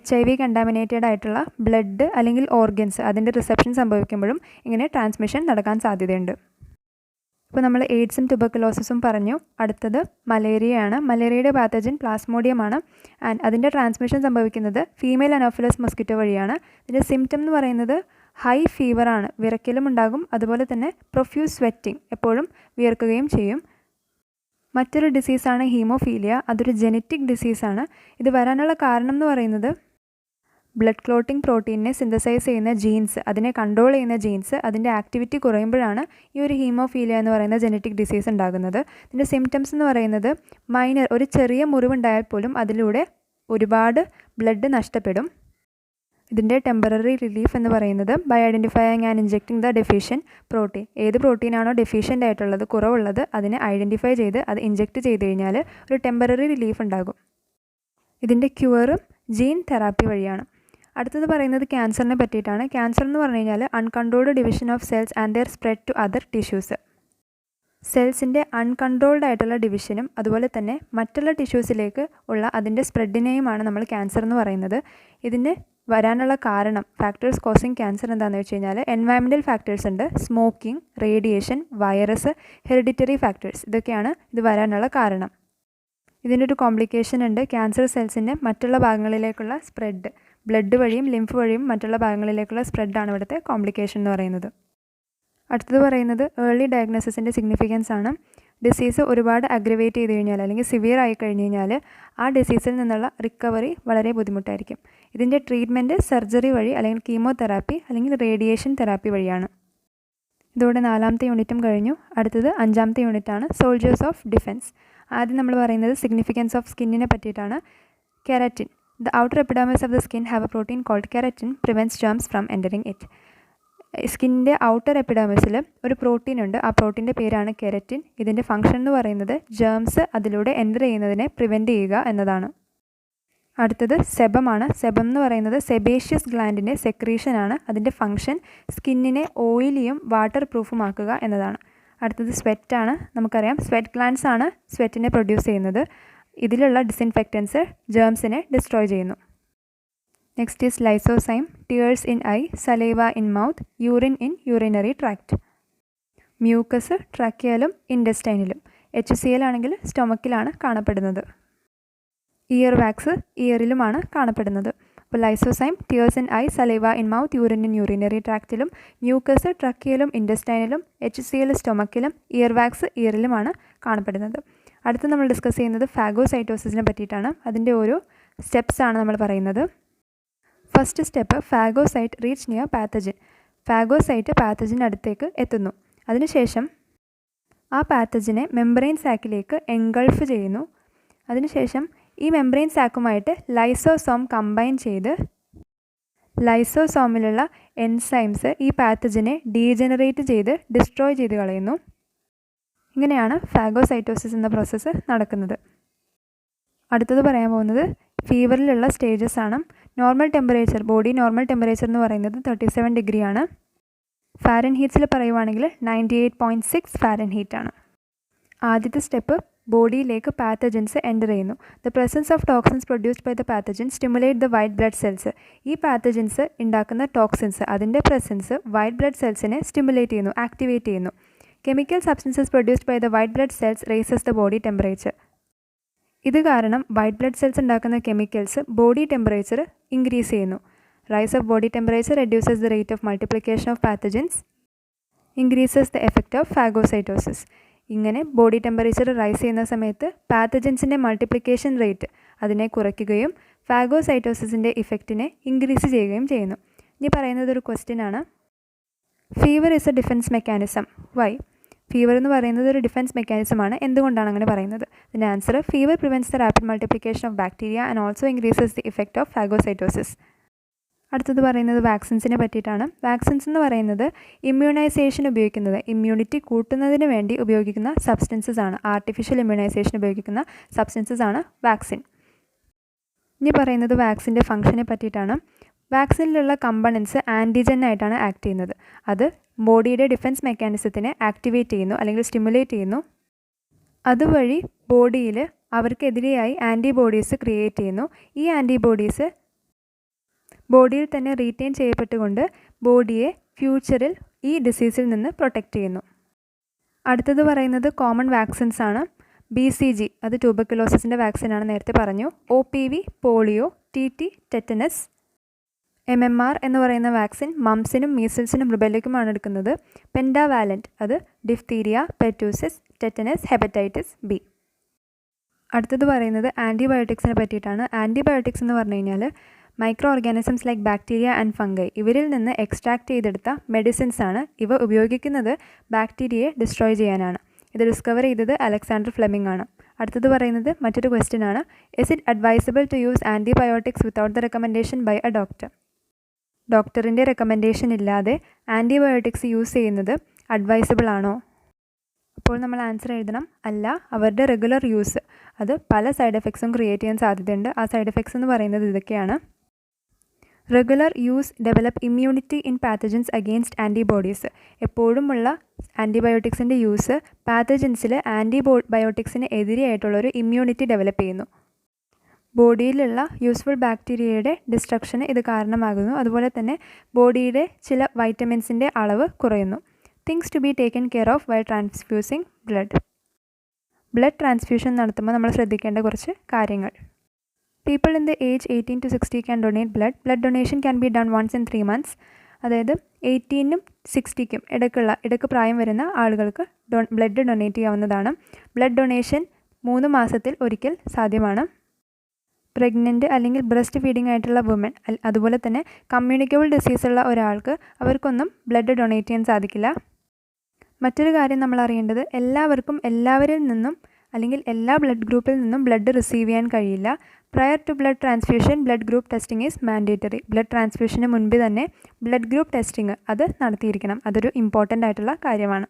HIV കണ്ടാമിനേറ്റഡ് ആയിട്ടുള്ള ബ്ലഡ് അല്ലെങ്കിൽ ഓർഗൻസ് അതിൻ്റെ റിസപ്ഷൻ സംഭവിക്കുമ്പോഴും ഇങ്ങനെ ട്രാൻസ്മിഷൻ നടക്കാൻ സാധ്യതയുണ്ട്. ഇപ്പോൾ നമ്മൾ എയ്ഡ്സും ട്യൂബർക്കുലോസിസും പറഞ്ഞു. അടുത്തത് മലേറിയയാണ്. മലേറിയയുടെ പാത്തജൻ പ്ലാസ്മോഡിയമാണ്. ആൻഡ് അതിൻ്റെ ട്രാൻസ്മിഷൻ സംഭവിക്കുന്നത് ഫീമെയിൽ അനോഫിലസ് മൊസ്കിറ്റോ വഴിയാണ്. ഇതിൻ്റെ സിംറ്റം എന്ന് പറയുന്നത് ഹൈ ഫീവറാണ്. വിറയ്ക്കലും ഉണ്ടാകും. അതുപോലെ തന്നെ പ്രൊഫ്യൂസ് സ്വെറ്റിംഗ്, എപ്പോഴും വിയർക്കുകയും ചെയ്യും. മറ്റൊരു ഡിസീസാണ് ഹീമോഫീലിയ. അതൊരു ജനറ്റിക് ഡിസീസാണ്. ഇത് വരാനുള്ള കാരണം എന്ന് പറയുന്നത് ബ്ലഡ് ക്ലോട്ടിംഗ് പ്രോട്ടീനെ സിന്തസൈസ് ചെയ്യുന്ന ജീൻസ്, അതിനെ കൺട്രോൾ ചെയ്യുന്ന ജീൻസ്, അതിൻ്റെ ആക്ടിവിറ്റി കുറയുമ്പോഴാണ് ഈ ഒരു ഹീമോഫീലിയ എന്ന് പറയുന്ന ജനറ്റിക് ഡിസീസ് ഉണ്ടാകുന്നത്. ഇതിൻ്റെ സിംറ്റംസ് എന്ന് പറയുന്നത് മൈനർ, ഒരു ചെറിയ മുറിവുണ്ടായാൽ പോലും അതിലൂടെ ഒരുപാട് ബ്ലഡ് നഷ്ടപ്പെടും. ഇതിൻ്റെ ടെമ്പററി റിലീഫ് എന്ന് പറയുന്നത് by identifying and injecting the deficient protein. ഏത് പ്രോട്ടീനാണോ ഡെഫിഷ്യൻ്റ് ആയിട്ടുള്ളത്, കുറവുള്ളത്, അതിനെ ഐഡൻറ്റിഫൈ ചെയ്ത് അത് ഇഞ്ചെക്റ്റ് ചെയ്ത് കഴിഞ്ഞാൽ ഒരു ടെമ്പററി റിലീഫ് ഉണ്ടാകും. ഇതിൻ്റെ ക്യൂറും ജീൻ തെറാപ്പി വഴിയാണ്. അടുത്തത് പറയുന്നത് ക്യാൻസറിനെ പറ്റിയിട്ടാണ്. ക്യാൻസർ എന്ന് പറഞ്ഞു കഴിഞ്ഞാൽ uncontrolled division of cells and their spread to other tissues. സെൽസിൻ്റെ അൺകൺട്രോൾഡ് ആയിട്ടുള്ള ഡിവിഷനും അതുപോലെ തന്നെ മറ്റുള്ള ടിഷ്യൂസിലേക്ക് ഉള്ള അതിൻ്റെ സ്പ്രെഡിനെയുമാണ് നമ്മൾ ക്യാൻസർ എന്ന് പറയുന്നത്. ഇതിന് വരാനുള്ള കാരണം, ഫാക്ടേഴ്സ് കോസിങ് ക്യാൻസർ എന്താണെന്ന് വെച്ച് കഴിഞ്ഞാൽ എൻവയറമെൻറ്റൽ ഫാക്ടേഴ്സ് ഉണ്ട്. Smoking, radiation, virus, hereditary factors, ഇതൊക്കെയാണ് ഇത് വരാനുള്ള കാരണം. ഇതിനൊരു കോംപ്ലിക്കേഷൻ ഉണ്ട്. ക്യാൻസർ സെൽസിൻ്റെ മറ്റുള്ള ഭാഗങ്ങളിലേക്കുള്ള സ്പ്രെഡ്, ബ്ലഡ് വഴിയും ലിംഫ് വഴിയും മറ്റുള്ള ഭാഗങ്ങളിലേക്കുള്ള സ്പ്രെഡാണ് ഇവിടുത്തെ കോംപ്ലിക്കേഷൻ എന്ന് പറയുന്നത്. അടുത്തത് പറയുന്നത് ഏർലി ഡയഗ്നോസിസിൻ്റെ സിഗ്നിഫിക്കൻസ് ആണ്. ഡിസീസ് ഒരുപാട് അഗ്രവേറ്റ് ചെയ്ത് കഴിഞ്ഞാൽ അല്ലെങ്കിൽ സിവിയർ ആയി കഴിഞ്ഞ് കഴിഞ്ഞാൽ ആ ഡിസീസിൽ നിന്നുള്ള റിക്കവറി വളരെ ബുദ്ധിമുട്ടായിരിക്കും. ഇതിൻ്റെ ട്രീറ്റ്മെൻറ്റ് സർജറി വഴി അല്ലെങ്കിൽ കീമോതെറാപ്പി അല്ലെങ്കിൽ റേഡിയേഷൻ തെറാപ്പി വഴിയാണ്. ഇതോടെ 4ാമത്തെ യൂണിറ്റും കഴിഞ്ഞു. അടുത്തത് 5ാമത്തെ യൂണിറ്റാണ് സോൾജേഴ്സ് ഓഫ് ഡിഫെൻസ്. ആദ്യം നമ്മൾ പറയുന്നത് സിഗ്നിഫിക്കൻസ് ഓഫ് സ്കിന്നിനെ പറ്റിയിട്ടാണ്. Keratin. The outer epidermis of the skin have a protein called keratin prevents germs from entering it. സ്കിന്നിൻ്റെ ഔട്ടർ എപ്പിഡെർമിസിൽ ഒരു പ്രോട്ടീൻ ഉണ്ട്. ആ പ്രോട്ടീൻ്റെ പേരാണ് കെരറ്റിൻ. ഇതിൻ്റെ ഫംഗ്ഷൻ എന്ന് പറയുന്നത് ജേംസ് അതിലൂടെ എൻ്റർ ചെയ്യുന്നതിനെ പ്രിവെൻറ്റ് ചെയ്യുക എന്നതാണ്. അടുത്തത് സെബമാണ്. സെബം എന്ന് പറയുന്നത് സെബേഷ്യസ് ഗ്ലാൻഡിൻ്റെ സെക്രീഷനാണ്. അതിൻ്റെ ഫംഗ്ഷൻ സ്കിന്നിനെ ഓയിലിയും വാട്ടർ പ്രൂഫുമാക്കുക എന്നതാണ്. അടുത്തത് സ്വെറ്റാണ്. നമുക്കറിയാം സ്വെറ്റ് ഗ്ലാൻഡ്സ് ആണ് സ്വെറ്റിനെ പ്രൊഡ്യൂസ് ചെയ്യുന്നത്. ഇതിലുള്ള ഡിസിൻഫെക്റ്റൻസ് ജേംസിനെ ഡിസ്ട്രോയ് ചെയ്യുന്നു. Next is lysozyme. Tears in eye, saliva in mouth, urine in urinary tract. Mucus ട്രാക്കിയയിലും ഇൻഡസ്റ്റൈനിലും. HCl ആണെങ്കിൽ സ്റ്റൊമക്കിലാണ് കാണപ്പെടുന്നത്. ഇയർ വാക്സ് ഇയറിലുമാണ് കാണപ്പെടുന്നത്. അപ്പോൾ lysozyme tears in eye, saliva in mouth, urine in urinary ട്രാക്റ്റിലും, മ്യൂക്കസ് ട്രാക്കിയയിലും ഇൻഡസ്റ്റൈനിലും, HCl സ്റ്റൊമക്കിലും, ഇയർ വാക്സ് ഇയറിലുമാണ് കാണപ്പെടുന്നത്. അടുത്ത് നമ്മൾ ഡിസ്കസ് ചെയ്യുന്നത് ഫാഗോസൈറ്റോസിസിനെ പറ്റിയിട്ടാണ്. അതിൻ്റെ ഓരോ സ്റ്റെപ്സ് ആണ് നമ്മൾ പറയുന്നത്. First step, phagocyte reach near pathogen. Phagocyte pathogen അടുത്തേക്ക് എത്തുന്നു. അതിനുശേഷം ആ പാത്തജനെ മെംബ്രെയിൻ സാക്കിലേക്ക് എൻഗൾഫ് ചെയ്യുന്നു. അതിനുശേഷം ഈ മെംബ്രെയിൻ സാക്കുമായിട്ട് ലൈസോസോം കമ്പൈൻ ചെയ്ത് ലൈസോസോമിലുള്ള എൻസൈംസ് ഈ പാത്തജനെ ഡീജനറേറ്റ് ചെയ്ത് ഡിസ്ട്രോയ് ചെയ്ത് കളയുന്നു. ഇങ്ങനെയാണ് ഫാഗോസൈറ്റോസിസ് എന്ന പ്രോസസ്സ് നടക്കുന്നത്. അടുത്തത് പറയാൻ പോകുന്നത് ഫീവറിലുള്ള സ്റ്റേജസ് ആണ്. Normal temperature, body normal temperature എന്ന് പറയുന്നത് 37 ഡിഗ്രി ആണ്. ഫാരൻഹീറ്റ്സിൽ പറയുവാണെങ്കിൽ 98.6 ഫാരൻഹീറ്റ് ആണ്. ആദ്യത്തെ സ്റ്റെപ്പ്, ബോഡിയിലേക്ക് പാത്തജൻസ് എൻ്റർ ചെയ്യുന്നു. The presence of toxins produced by the pathogen stimulate the white blood cells. ഈ പാത്തജൻസ് ഉണ്ടാക്കുന്ന ടോക്സിൻസ്, അതിൻ്റെ പ്രസൻസ് വൈറ്റ് ബ്ലഡ് സെൽസിനെ സ്റ്റിമുലേറ്റ് ചെയ്യുന്നു, ആക്ടിവേറ്റ് ചെയ്യുന്നു. Chemical substances produced by the white blood cells raises the body temperature. ഇത് കാരണം വൈറ്റ് ബ്ലഡ് സെൽസ് ഉണ്ടാക്കുന്ന കെമിക്കൽസ് ബോഡി ടെമ്പറേച്ചർ ഇൻക്രീസ് ചെയ്യുന്നു. Rise of body temperature reduces the rate of multiplication of pathogens, increases the effect of phagocytosis. ഇങ്ങനെ ബോഡി ടെമ്പറേച്ചർ റൈസ് ചെയ്യുന്ന സമയത്ത് പാത്തജൻസിൻ്റെ മൾട്ടിപ്ലിക്കേഷൻ റേറ്റ് അതിനെ കുറയ്ക്കുകയും ഫാഗോസൈറ്റോസിസിൻ്റെ ഇഫക്റ്റിനെ ഇൻക്രീസ് ചെയ്യുകയും ചെയ്യുന്നു. ഇനി പറയുന്നത് ഒരു ക്വസ്റ്റ്യൻ ആണ്. Fever is a defence mechanism. Why? Fever എന്ന് പറയുന്നത് ഒരു ഡിഫെൻസ് മെക്കാനിസമാണ്. എന്തുകൊണ്ടാണ് അങ്ങനെ പറയുന്നത്? ഇതിൻ്റെ answer, fever prevents the rapid multiplication of bacteria and also increases the effect of phagocytosis. അടുത്തത് പറയുന്നത് വാക്സിൻസിനെ പറ്റിയിട്ടാണ്. വാക്സിൻസ് എന്ന് പറയുന്നത് ഇമ്മ്യൂണൈസേഷൻ ഉപയോഗിക്കുന്നത്, ഇമ്മ്യൂണിറ്റി കൂട്ടുന്നതിന് വേണ്ടി ഉപയോഗിക്കുന്ന സബ്സ്റ്റൻസസ് ആണ്. ആർട്ടിഫിഷ്യൽ ഇമ്മ്യൂണൈസേഷൻ ഉപയോഗിക്കുന്ന സബ്സ്റ്റൻസസ് ആണ് വാക്സിൻ. ഇനി പറയുന്നത് വാക്സിൻ്റെ ഫംഗ്ഷനെ പറ്റിയിട്ടാണ്. വാക്സിനിലുള്ള കമ്പണൻസ് ആൻറ്റിജൻ ആയിട്ടാണ് ആക്ട് ചെയ്യുന്നത്. അത് ബോഡിയുടെ ഡിഫെൻസ് മെക്കാനിസത്തിനെ ആക്ടിവേറ്റ് ചെയ്യുന്നു അല്ലെങ്കിൽ സ്റ്റിമുലേറ്റ് ചെയ്യുന്നു. അതുവഴി ബോഡിയിൽ അവർക്കെതിരെയായി ആൻറ്റിബോഡീസ് ക്രിയേറ്റ് ചെയ്യുന്നു. ഈ ആൻറ്റിബോഡീസ് ബോഡിയിൽ തന്നെ റീറ്റെയിൻ ചെയ്യപ്പെട്ടുകൊണ്ട് ബോഡിയെ ഫ്യൂച്ചറിൽ ഈ ഡിസീസിൽ നിന്ന് പ്രൊട്ടക്റ്റ് ചെയ്യുന്നു. അടുത്തത് പറയുന്നത് കോമൺ വാക്സിൻസ് ആണ്. BCG അത് ട്യൂബർക്കുലോസിൻ്റെ വാക്സിനാണ്, നേരത്തെ പറഞ്ഞു. OPV polio, TT tetanus. MMR എന്ന് പറയുന്ന വാക്സിൻ മംസിനും മീസിൽസിനും റുബെല്ലയ്ക്കുമാണ് എടുക്കുന്നത്. പെൻഡാവാലൻറ്റ് അത് ഡിഫ്തീരിയ, പെറ്റൂസിസ്, ടെറ്റനസ്, ഹെപ്പറ്റൈറ്റിസ് B. അടുത്തത് പറയുന്നത് ആൻറ്റിബയോട്ടിക്സിനെ പറ്റിയിട്ടാണ്. ആൻറ്റിബയോട്ടിക്സ് എന്ന് പറഞ്ഞു കഴിഞ്ഞാൽ micro organisms like bacteria and fungi ഇവരിൽ നിന്ന് എക്സ്ട്രാക്ട് ചെയ്തെടുത്ത മെഡിസിൻസ് ആണ്. ഇവ ഉപയോഗിക്കുന്നത് ബാക്ടീരിയയെ ഡിസ്ട്രോയ് ചെയ്യാനാണ്. ഇത് ഡിസ്കവർ ചെയ്തത് അലക്സാണ്ടർ ഫ്ലെമിംഗ് ആണ്. അടുത്തത് പറയുന്നത് മറ്റൊരു ക്വസ്റ്റ്യൻ ആണ്. Is it advisable to use antibiotics without the recommendation by a doctor? ഡോക്ടറിൻ്റെ റെക്കമെൻഡേഷൻ ഇല്ലാതെ ആൻറ്റിബയോട്ടിക്സ് യൂസ് ചെയ്യുന്നത് അഡ്വൈസബിൾ ആണോ? അപ്പോൾ നമ്മൾ ആൻസർ എഴുതണം അല്ല. അവരുടെ റെഗുലർ യൂസ് അത് പല സൈഡ് എഫക്ട്സും ക്രിയേറ്റ് ചെയ്യാൻ സാധ്യതയുണ്ട്. ആ സൈഡ് എഫക്ട്സ് എന്ന് പറയുന്നത് ഇതൊക്കെയാണ്. Regular use develop immunity in pathogens against antibodies. എപ്പോഴുമുള്ള ആൻറ്റിബയോട്ടിക്സിൻ്റെ യൂസ് പാത്തജൻസിൽ ആൻറ്റിബയോട്ടിക്സിന് എതിരെയായിട്ടുള്ളൊരു ഇമ്മ്യൂണിറ്റി ഡെവലപ്പ് ചെയ്യുന്നു. ബോഡിയിലുള്ള യൂസ്ഫുൾ ബാക്ടീരിയയുടെ ഡിസ്ട്രക്ഷന് ഇത് കാരണമാകുന്നു. അതുപോലെ തന്നെ ബോഡിയുടെ ചില വൈറ്റമിൻസിൻ്റെ അളവ് കുറയുന്നു. Things to be taken care of while transfusing blood transfusion നടത്തുമ്പോൾ നമ്മൾ ശ്രദ്ധിക്കേണ്ട കുറച്ച് കാര്യങ്ങൾ. People in the age 18 to 60 can donate blood donation can be done once in 3 months. അതായത് 18നും 60ക്കും ഇടയ്ക്ക് പ്രായം വരുന്ന ആളുകൾക്ക് ബ്ലഡ് ഡൊണേറ്റ് ചെയ്യാവുന്നതാണ്. ബ്ലഡ് ഡൊണേഷൻ 3 മാസത്തിൽ ഒരിക്കൽ സാധ്യമാണ്. പ്രഗ്നൻ്റ് അല്ലെങ്കിൽ ബ്രസ്റ്റ് ഫീഡിംഗ് ആയിട്ടുള്ള വുമൻ, അതുപോലെ തന്നെ കമ്മ്യൂണിക്കബിൾ ഡിസീസുള്ള ഒരാൾക്ക് അവർക്കൊന്നും ബ്ലഡ് ഡൊണേറ്റ് ചെയ്യാൻ സാധിക്കില്ല. മറ്റൊരു കാര്യം നമ്മൾ അറിയേണ്ടത് എല്ലാവർക്കും എല്ലാവരിൽ നിന്നും അല്ലെങ്കിൽ എല്ലാ ബ്ലഡ് ഗ്രൂപ്പിൽ നിന്നും ബ്ലഡ് റിസീവ് ചെയ്യാൻ കഴിയില്ല. Prior to blood transfusion blood group testing is mandatory. Blood ട്രാൻസ്ഫ്യൂഷന് മുൻപ് തന്നെ ബ്ലഡ് ഗ്രൂപ്പ് ടെസ്റ്റിംഗ് അത് നടത്തിയിരിക്കണം. അതൊരു ഇമ്പോർട്ടൻ്റ് ആയിട്ടുള്ള കാര്യമാണ്.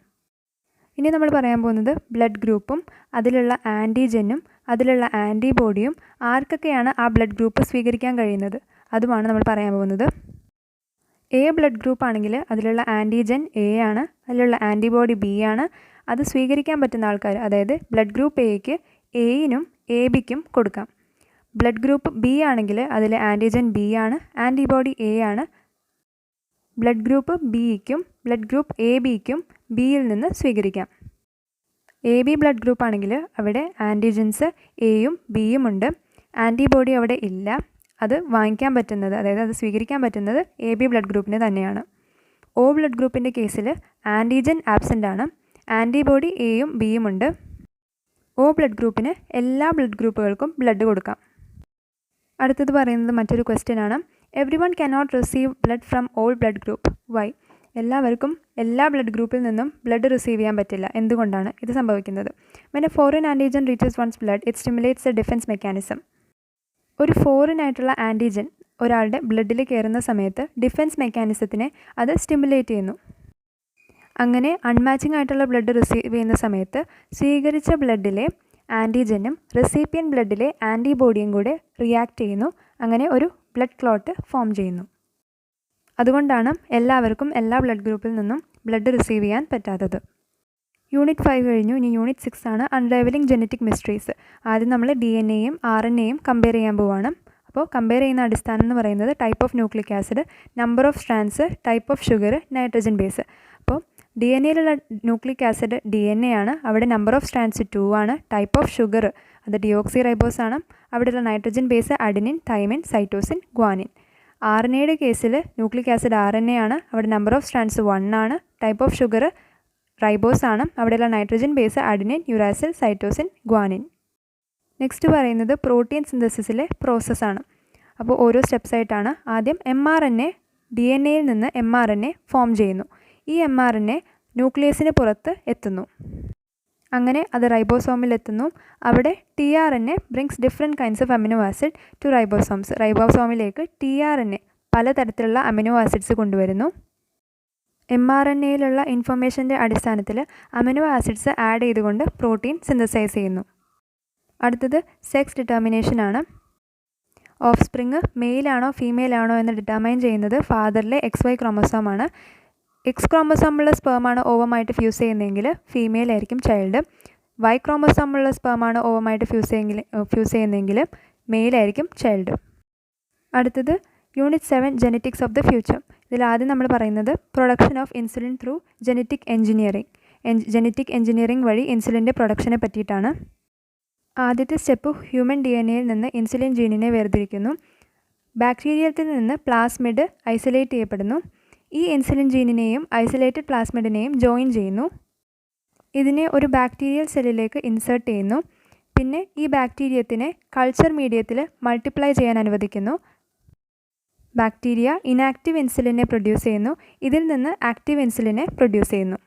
ഇനി നമ്മൾ പറയാൻ പോകുന്നത് ബ്ലഡ് ഗ്രൂപ്പും അതിലുള്ള ആൻറ്റിജനും അതിലുള്ള ആൻറ്റിബോഡിയും ആർക്കൊക്കെയാണ് ആ ബ്ലഡ് ഗ്രൂപ്പ് സ്വീകരിക്കാൻ കഴിയുന്നത് അതുമാണ് നമ്മൾ പറയാൻ പോകുന്നത്. A ബ്ലഡ് ഗ്രൂപ്പ് ആണെങ്കിൽ അതിലുള്ള ആൻറ്റിജൻ A ആണ്, അതിലുള്ള ആൻറ്റിബോഡി B ആണ്. അത് സ്വീകരിക്കാൻ പറ്റുന്ന ആൾക്കാർ, അതായത് ബ്ലഡ് ഗ്രൂപ്പ് Aക്ക് Aനും ABക്കും കൊടുക്കാം. ബ്ലഡ് ഗ്രൂപ്പ് B ആണെങ്കിൽ അതിൽ ആൻറ്റിജൻ B ആണ്, ആൻറ്റിബോഡി A ആണ്. ബ്ലഡ് ഗ്രൂപ്പ് Bക്കും ബ്ലഡ് ഗ്രൂപ്പ് ABക്കും Bയിൽ നിന്ന് സ്വീകരിക്കാം. AB ബ്ലഡ് ഗ്രൂപ്പ് ആണെങ്കിൽ അവിടെ ആൻറ്റിജൻസ് Aയും Bയും ഉണ്ട്, ആൻറ്റിബോഡി അവിടെ ഇല്ല. അത് വാങ്ങിക്കാൻ പറ്റുന്നത്, അതായത് അത് സ്വീകരിക്കാൻ പറ്റുന്നത് AB ബ്ലഡ് ഗ്രൂപ്പിന് തന്നെയാണ്. O ബ്ലഡ് ഗ്രൂപ്പിൻ്റെ കേസിൽ ആൻറ്റിജൻ ആബ്സെൻ്റ് ആണ്, ആൻറ്റിബോഡി Aയും Bയും ഉണ്ട്. O ബ്ലഡ് ഗ്രൂപ്പിന് എല്ലാ ബ്ലഡ് ഗ്രൂപ്പുകൾക്കും ബ്ലഡ് കൊടുക്കാം. അടുത്തത് പറയുന്നത് മറ്റൊരു ക്വസ്റ്റ്യൻ ആണ്. Everyone cannot receive blood from all blood group. Why? എല്ലാവർക്കും എല്ലാ ബ്ലഡ് ഗ്രൂപ്പിൽ നിന്നും ബ്ലഡ് റിസീവ് ചെയ്യാൻ പറ്റില്ല. എന്തുകൊണ്ടാണ് ഇത് സംഭവിക്കുന്നത്? When a foreign antigen reaches one's blood it stimulates a defence mechanism. ഒരു ഫോറിൻ ആയിട്ടുള്ള ആൻറ്റിജൻ ഒരാളുടെ ബ്ലഡിൽ കയറുന്ന സമയത്ത് ഡിഫെൻസ് മെക്കാനിസത്തിനെ അത് സ്റ്റിമുലേറ്റ് ചെയ്യുന്നു. അങ്ങനെ അൺമാച്ചിങ് ആയിട്ടുള്ള ബ്ലഡ് റിസീവ് ചെയ്യുന്ന സമയത്ത് സ്വീകരിച്ച ബ്ലഡിലെ ആൻറ്റിജനും റെസിപ്പിയൻ ബ്ലഡിലെ ആൻറ്റിബോഡിയും കൂടെ റിയാക്ട് ചെയ്യുന്നു. അങ്ങനെ ഒരു ബ്ലഡ് ക്ലോട്ട് ഫോം ചെയ്യുന്നു. അതുകൊണ്ടാണ് എല്ലാവർക്കും എല്ലാ ബ്ലഡ് ഗ്രൂപ്പിൽ നിന്നും ബ്ലഡ് റിസീവ് ചെയ്യാൻ പറ്റാത്തത്. യൂണിറ്റ് 5 കഴിഞ്ഞു. ഇനി യൂണിറ്റ് 6 ആണ് അൺറൈവലിംഗ് ജെനറ്റിക് മിസ്റ്ററീസ്. ആദ്യം നമ്മൾ DNA-യും RNA-യും കമ്പയർ ചെയ്യാൻ പോവുകയാണ്. അപ്പോൾ കമ്പയർ ചെയ്യുന്ന അടിസ്ഥാനം എന്ന് പറയുന്നത് type of nucleic acid, number of strands, type of sugar, nitrogen base. അപ്പോൾ DNA-യിലുള്ള ന്യൂക്ലിക് ആസിഡ് DNA ആണ്, അവിടെ നമ്പർ ഓഫ് സ്ട്രാൻഡ്സ് 2 ആണ്. ടൈപ്പ് ഓഫ് ഷുഗർ അത് ഡിയോക്സി റൈബോസ് ആണ്, അവിടെയുള്ള nitrogen base adenine, thymine, cytosine, guanine. RNA-യുടെ കേസിൽ ന്യൂക്ലിക് ആസിഡ് RNA ആണ്, അവിടെ നമ്പർ ഓഫ് സ്ട്രാൻഡ്സ് 1 ആണ്. ടൈപ്പ് ഓഫ് ഷുഗർ റൈബോസ് ആണ്, അവിടെയുള്ള nitrogen base adenine, uracil, cytosine, guanine. Next പറയുന്നത് പ്രോട്ടീൻ സിന്തസിസിലെ പ്രോസസ്സാണ്. അപ്പോൾ ഓരോ സ്റ്റെപ്സ് ആയിട്ടാണ്. ആദ്യം mRNA DNA-യിൽ നിന്ന് mRNA ഫോം ചെയ്യുന്നു. ഈ mRNA ന്യൂക്ലിയസിന് പുറത്ത് എത്തുന്നു. അങ്ങനെ അത് റൈബോസോമിൽ എത്തുന്നു. അവിടെ tRNA brings different kinds of amino acid to ribosomes. റൈബോസോമിലേക്ക് tRNA പലതരത്തിലുള്ള അമിനോ ആസിഡ്സ് കൊണ്ടുവരുന്നു. mRNA-യിലുള്ള ഇൻഫർമേഷൻ്റെ അടിസ്ഥാനത്തിൽ അമിനോ ആസിഡ്സ് ആഡ് ചെയ്തുകൊണ്ട് പ്രോട്ടീൻ സിന്തസൈസ് ചെയ്യുന്നു. അടുത്തത് സെക്സ് ഡിറ്റർമിനേഷൻ ആണ്. ഓഫ് സ്പ്രിങ് മെയിലാണോ ഫീമെയിലാണോ എന്ന് ഡിറ്റർമൈൻ ചെയ്യുന്നത് ഫാദറിലെ XY ക്രോമസോമാണ്. X ക്രോമസോമുള്ള സ്പേമാണ് ഓവമായിട്ട് ഫ്യൂസ് ചെയ്യുന്നതെങ്കിൽ ഫീമെയിൽ ആയിരിക്കും ചൈൽഡ്. Y ക്രോമസോമുള്ള സ്പേമാണ് ഓവമായിട്ട് ഫ്യൂസ് ചെയ്യുന്നതെങ്കിൽ മെയിലായിരിക്കും ചൈൽഡ്. അടുത്തത് unit 7 genetics of the future. ഇതിൽ ആദ്യം നമ്മൾ പറയുന്നത് production of insulin through genetic engineering. Genetic engineering വഴി ഇൻസുലിൻ്റെ പ്രൊഡക്ഷനെ പറ്റിയിട്ടാണ്. ആദ്യത്തെ സ്റ്റെപ്പ് ഹ്യൂമൻ DNA-യിൽ നിന്ന് ഇൻസുലിൻ ജീനിനെ വേർതിരിക്കുന്നു. ബാക്ടീരിയത്തിൽ നിന്ന് പ്ലാസ്മിഡ് ഐസൊലേറ്റ് ചെയ്യപ്പെടുന്നു. ഈ ഇൻസുലിൻ ജീനിനെയും ഐസൊലേറ്റഡ് പ്ലാസ്മിഡിനെയും ജോയിൻ ചെയ്യുന്നു. ഇതിനെ ഒരു ബാക്ടീരിയൽ സെല്ലിലേക്ക് ഇൻസേർട്ട് ചെയ്യുന്നു. പിന്നെ ഈ ബാക്ടീരിയത്തിനെ കൾച്ചർ മീഡിയത്തിൽ മൾട്ടിപ്ലൈ ചെയ്യാൻ അനുവദിക്കുന്നു. ബാക്ടീരിയ ഇനാക്റ്റീവ് ഇൻസുലിനെ പ്രൊഡ്യൂസ് ചെയ്യുന്നു. ഇതിൽ നിന്ന് ആക്റ്റീവ് ഇൻസുലിനെ പ്രൊഡ്യൂസ് ചെയ്യുന്നു.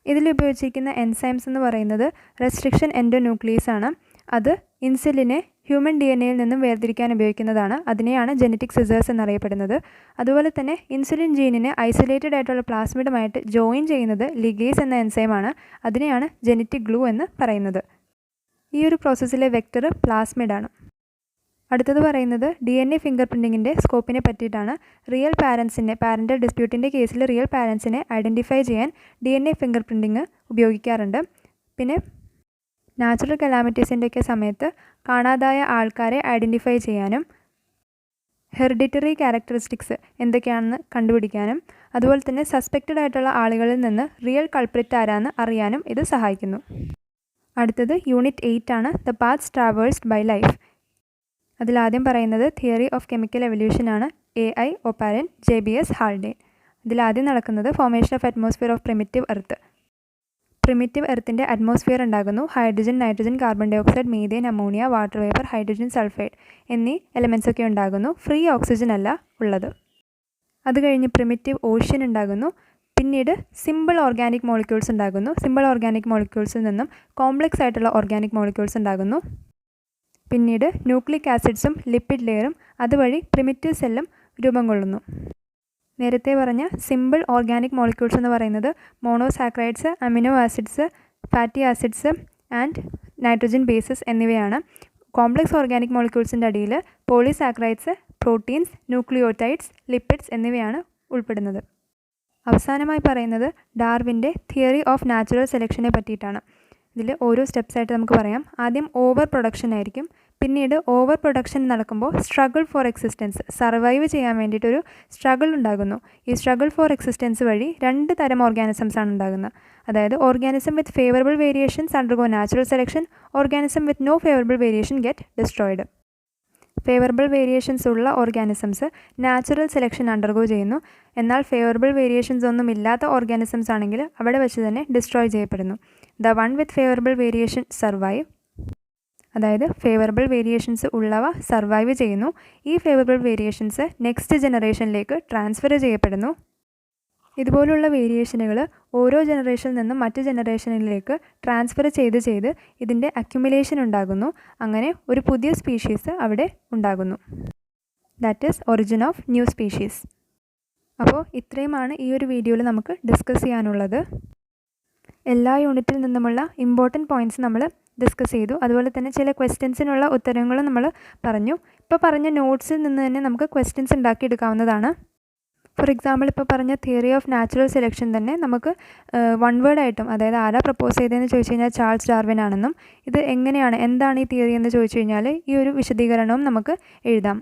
ഇതിൽ ഉപയോഗിച്ചിരിക്കുന്ന എൻസൈംസ് എന്ന് പറയുന്നത് റെസ്ട്രിക്ഷൻ എൻഡോന്യൂക്ലിയസ് ആണ്. അത് ഇൻസുലിനെ ഹ്യൂമൻ DNA-യിൽ നിന്നും വേർതിരിക്കാൻ ഉപയോഗിക്കുന്നതാണ്. അതിനെയാണ് ജനറ്റിക് സിസേഴ്സ് എന്നറിയപ്പെടുന്നത്. അതുപോലെ തന്നെ ഇൻസുലിൻ ജീനിനെ ഐസൊലേറ്റഡ് ആയിട്ടുള്ള പ്ലാസ്മിഡുമായിട്ട് ജോയിൻ ചെയ്യുന്നത് ലിഗേസ് എന്ന എൻസൈമാണ്. അതിനെയാണ് ജനറ്റിക് ഗ്ലൂ എന്ന് പറയുന്നത്. ഈ ഒരു പ്രോസസ്സിലെ വെക്ടർ പ്ലാസ്മിഡാണ്. അടുത്തത് പറയുന്നത് DNA ഫിംഗർ പ്രിൻറ്റിങ്ങിൻ്റെ സ്കോപ്പിനെ പറ്റിയിട്ടാണ്. റിയൽ പാരൻ്റൽ ഡിസ്പ്യൂട്ടിൻ്റെ കേസിൽ റിയൽ പാരൻസിനെ ഐഡൻറ്റിഫൈ ചെയ്യാൻ DNA ഫിംഗർ പ്രിൻറ്റിങ് ഉപയോഗിക്കാറുണ്ട്. പിന്നെ നാച്ചുറൽ കലാമിറ്റീസിൻ്റെയൊക്കെ സമയത്ത് കാണാതായ ആൾക്കാരെ ഐഡൻറ്റിഫൈ ചെയ്യാനും ഹെറിഡിറ്ററി ക്യാരക്ടറിസ്റ്റിക്സ് എന്തൊക്കെയാണെന്ന് കണ്ടുപിടിക്കാനും അതുപോലെ തന്നെ സസ്പെക്റ്റഡ് ആയിട്ടുള്ള ആളുകളിൽ നിന്ന് റിയൽ കൾപ്രിറ്റ് ആരാന്ന് അറിയാനും ഇത് സഹായിക്കുന്നു. അടുത്തത് യൂണിറ്റ് 8 ആണ്, the paths traversed by life. അതിലാദ്യം പറയുന്നത് തിയറി ഓഫ് കെമിക്കൽ എവല്യൂഷൻ ആണ്. AI Oparin, JBS Haldane. ഇതിലാദ്യം നടക്കുന്നത് formation of atmosphere of primitive earth. Primitive എർത്തിൻ്റെ അറ്റ്മോസ്ഫിയർ ഉണ്ടാകുന്നു. Hydrogen, nitrogen, carbon dioxide, methane, ammonia, water vapour, hydrogen sulphide എന്നീ എലമെൻറ്റ്സ് ഒക്കെ ഉണ്ടാകുന്നു. ഫ്രീ ഓക്സിജൻ അല്ല ഉള്ളത്. അത് കഴിഞ്ഞ് പ്രിമിറ്റീവ് ഓഷ്യൻ ഉണ്ടാകുന്നു. പിന്നീട് സിമ്പിൾ ഓർഗാനിക് മോളിക്യൂൾസ് ഉണ്ടാകുന്നു. സിമ്പിൾ ഓർഗാനിക് മോളിക്യൂൾസിൽ നിന്നും കോംപ്ലക്സ് ആയിട്ടുള്ള ഓർഗാനിക് മോളിക്യൂൾസ് ഉണ്ടാകുന്നു. പിന്നീട് ന്യൂക്ലിക് ആസിഡ്സും ലിപ്പിഡ് ലെയറും അതുവഴി പ്രിമിറ്റീവ് സെല്ലും രൂപം കൊള്ളുന്നു. നേരത്തെ പറഞ്ഞ സിമ്പിൾ ഓർഗാനിക് മോളിക്യൂൾസ് എന്ന് പറയുന്നത് monosaccharides, amino acids, fatty acids and nitrogen bases എന്നിവയാണ്. കോംപ്ലക്സ് ഓർഗാനിക് മോളിക്യൂൾസിൻ്റെ അടിയിൽ പോളിസാക്രൈഡ്സ്, പ്രോട്ടീൻസ്, ന്യൂക്ലിയോടൈഡ്സ്, ലിപ്പിഡ്സ് എന്നിവയാണ് ഉൾപ്പെടുന്നത്. അവസാനമായി പറയുന്നത് ഡാർവിൻ്റെ തിയറി ഓഫ് നാച്ചുറൽ സെലക്ഷനെ പറ്റിയിട്ടാണ്. ഇതിൽ ഓരോ സ്റ്റെപ്സായിട്ട് നമുക്ക് പറയാം. ആദ്യം ഓവർ പ്രൊഡക്ഷൻ ആയിരിക്കും. പിന്നീട് ഓവർ പ്രൊഡക്ഷൻ നടക്കുമ്പോൾ സ്ട്രഗിൾ ഫോർ എക്സിസ്റ്റൻസ്, സർവൈവ് ചെയ്യാൻ വേണ്ടിയിട്ടൊരു സ്ട്രഗിൾ ഉണ്ടാകുന്നു. ഈ സ്ട്രഗിൾ ഫോർ എക്സിസ്റ്റൻസ് വഴി 2 തരം ഓർഗാനിസംസ് ആണ് ഉണ്ടാകുന്നത്. അതായത് organism with favourable variations undergo natural selection, organism with no favourable variation get destroyed. Favourable variations ഉള്ള ഓർഗാനിസംസ് നാച്ചുറൽ സെലക്ഷൻ അണ്ടർഗോ ചെയ്യുന്നു. എന്നാൽ ഫേവറബിൾ വേരിയേഷൻസ് ഒന്നും ഇല്ലാത്ത ഓർഗാനിസംസ് ആണെങ്കിൽ അവിടെ വെച്ച് തന്നെ ഡിസ്ട്രോയ് ചെയ്യപ്പെടുന്നു. The one with favourable variation survive. അതായത് ഫേവറബിൾ വേരിയേഷൻസ് ഉള്ളവ സർവൈവ് ചെയ്യുന്നു. ഈ ഫേവറബിൾ വേരിയേഷൻസ് നെക്സ്റ്റ് ജനറേഷനിലേക്ക് ട്രാൻസ്ഫർ ചെയ്യപ്പെടുന്നു. ഇതുപോലുള്ള വേരിയേഷനുകൾ ഓരോ ജനറേഷനിൽ നിന്നും മറ്റു ജനറേഷനിലേക്ക് ട്രാൻസ്ഫർ ചെയ്ത് ഇതിൻ്റെ അക്യുമുലേഷൻ ഉണ്ടാകുന്നു. അങ്ങനെ ഒരു പുതിയ സ്പീഷീസ് അവിടെ ഉണ്ടാകുന്നു. That is origin of new species. അപ്പോൾ ഇത്രയുമാണ് ഈ ഒരു വീഡിയോയിൽ നമുക്ക് ഡിസ്കസ് ചെയ്യാനുള്ളത്. എല്ലാ യൂണിറ്റിൽ നിന്നുമുള്ള ഇമ്പോർട്ടൻറ്റ് പോയിൻറ്റ്സ് നമ്മൾ ഡിസ്കസ് ചെയ്തു. അതുപോലെ തന്നെ ചില ക്വസ്റ്റ്യൻസിനുള്ള ഉത്തരങ്ങളും നമ്മൾ പറഞ്ഞു. ഇപ്പോൾ പറഞ്ഞ നോട്ട്സിൽ നിന്ന് തന്നെ നമുക്ക് ക്വസ്റ്റ്യൻസ് ഉണ്ടാക്കിയെടുക്കാവുന്നതാണ്. ഫോർ എക്സാമ്പിൾ ഇപ്പോൾ പറഞ്ഞ തിയറി ഓഫ് നാച്ചുറൽ സെലക്ഷൻ തന്നെ നമുക്ക് 1 വേർഡായിട്ടും, അതായത് ആരാ പ്രപ്പോസ് ചെയ്തതെന്ന് ചോദിച്ചു കഴിഞ്ഞാൽ ചാൾസ് ഡാർവിൻ ആണെന്നും, ഇത് എങ്ങനെയാണ്, എന്താണ് ഈ തിയറി എന്ന് ചോദിച്ചു കഴിഞ്ഞാൽ ഈ ഒരു വിശദീകരണവും നമുക്ക് എഴുതാം.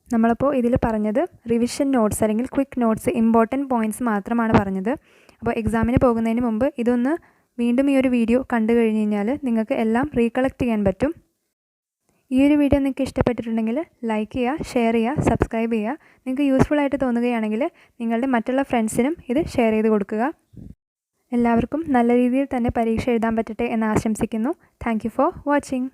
നമ്മളിപ്പോൾ ഇതിൽ പറഞ്ഞത് റിവിഷൻ നോട്ട്സ് അല്ലെങ്കിൽ ക്വിക്ക് നോട്ട്സ്, ഇമ്പോർട്ടൻറ്റ് പോയിൻറ്റ്സ് മാത്രമാണ് പറഞ്ഞത്. അപ്പോൾ എക്സാമിന് പോകുന്നതിന് മുമ്പ് ഇതൊന്ന് വീണ്ടും ഈ ഒരു വീഡിയോ കണ്ടു കഴിഞ്ഞ് കഴിഞ്ഞാൽ നിങ്ങൾക്ക് എല്ലാം റീകളക്ട് ചെയ്യാൻ പറ്റും. ഈ ഒരു വീഡിയോ നിങ്ങൾക്ക് ഇഷ്ടപ്പെട്ടിട്ടുണ്ടെങ്കിൽ ലൈക്ക് ചെയ്യുക, ഷെയർ ചെയ്യുക, സബ്സ്ക്രൈബ് ചെയ്യുക. നിങ്ങൾക്ക് യൂസ്ഫുൾ ആയിട്ട് തോന്നുകയാണെങ്കിൽ നിങ്ങളുടെ മറ്റുള്ള ഫ്രണ്ട്സിനും ഇത് ഷെയർ ചെയ്ത് കൊടുക്കുക. എല്ലാവർക്കും നല്ല രീതിയിൽ തന്നെ പരീക്ഷ എഴുതാൻ പറ്റട്ടെ എന്ന് ആശംസിക്കുന്നു. Thank you for watching.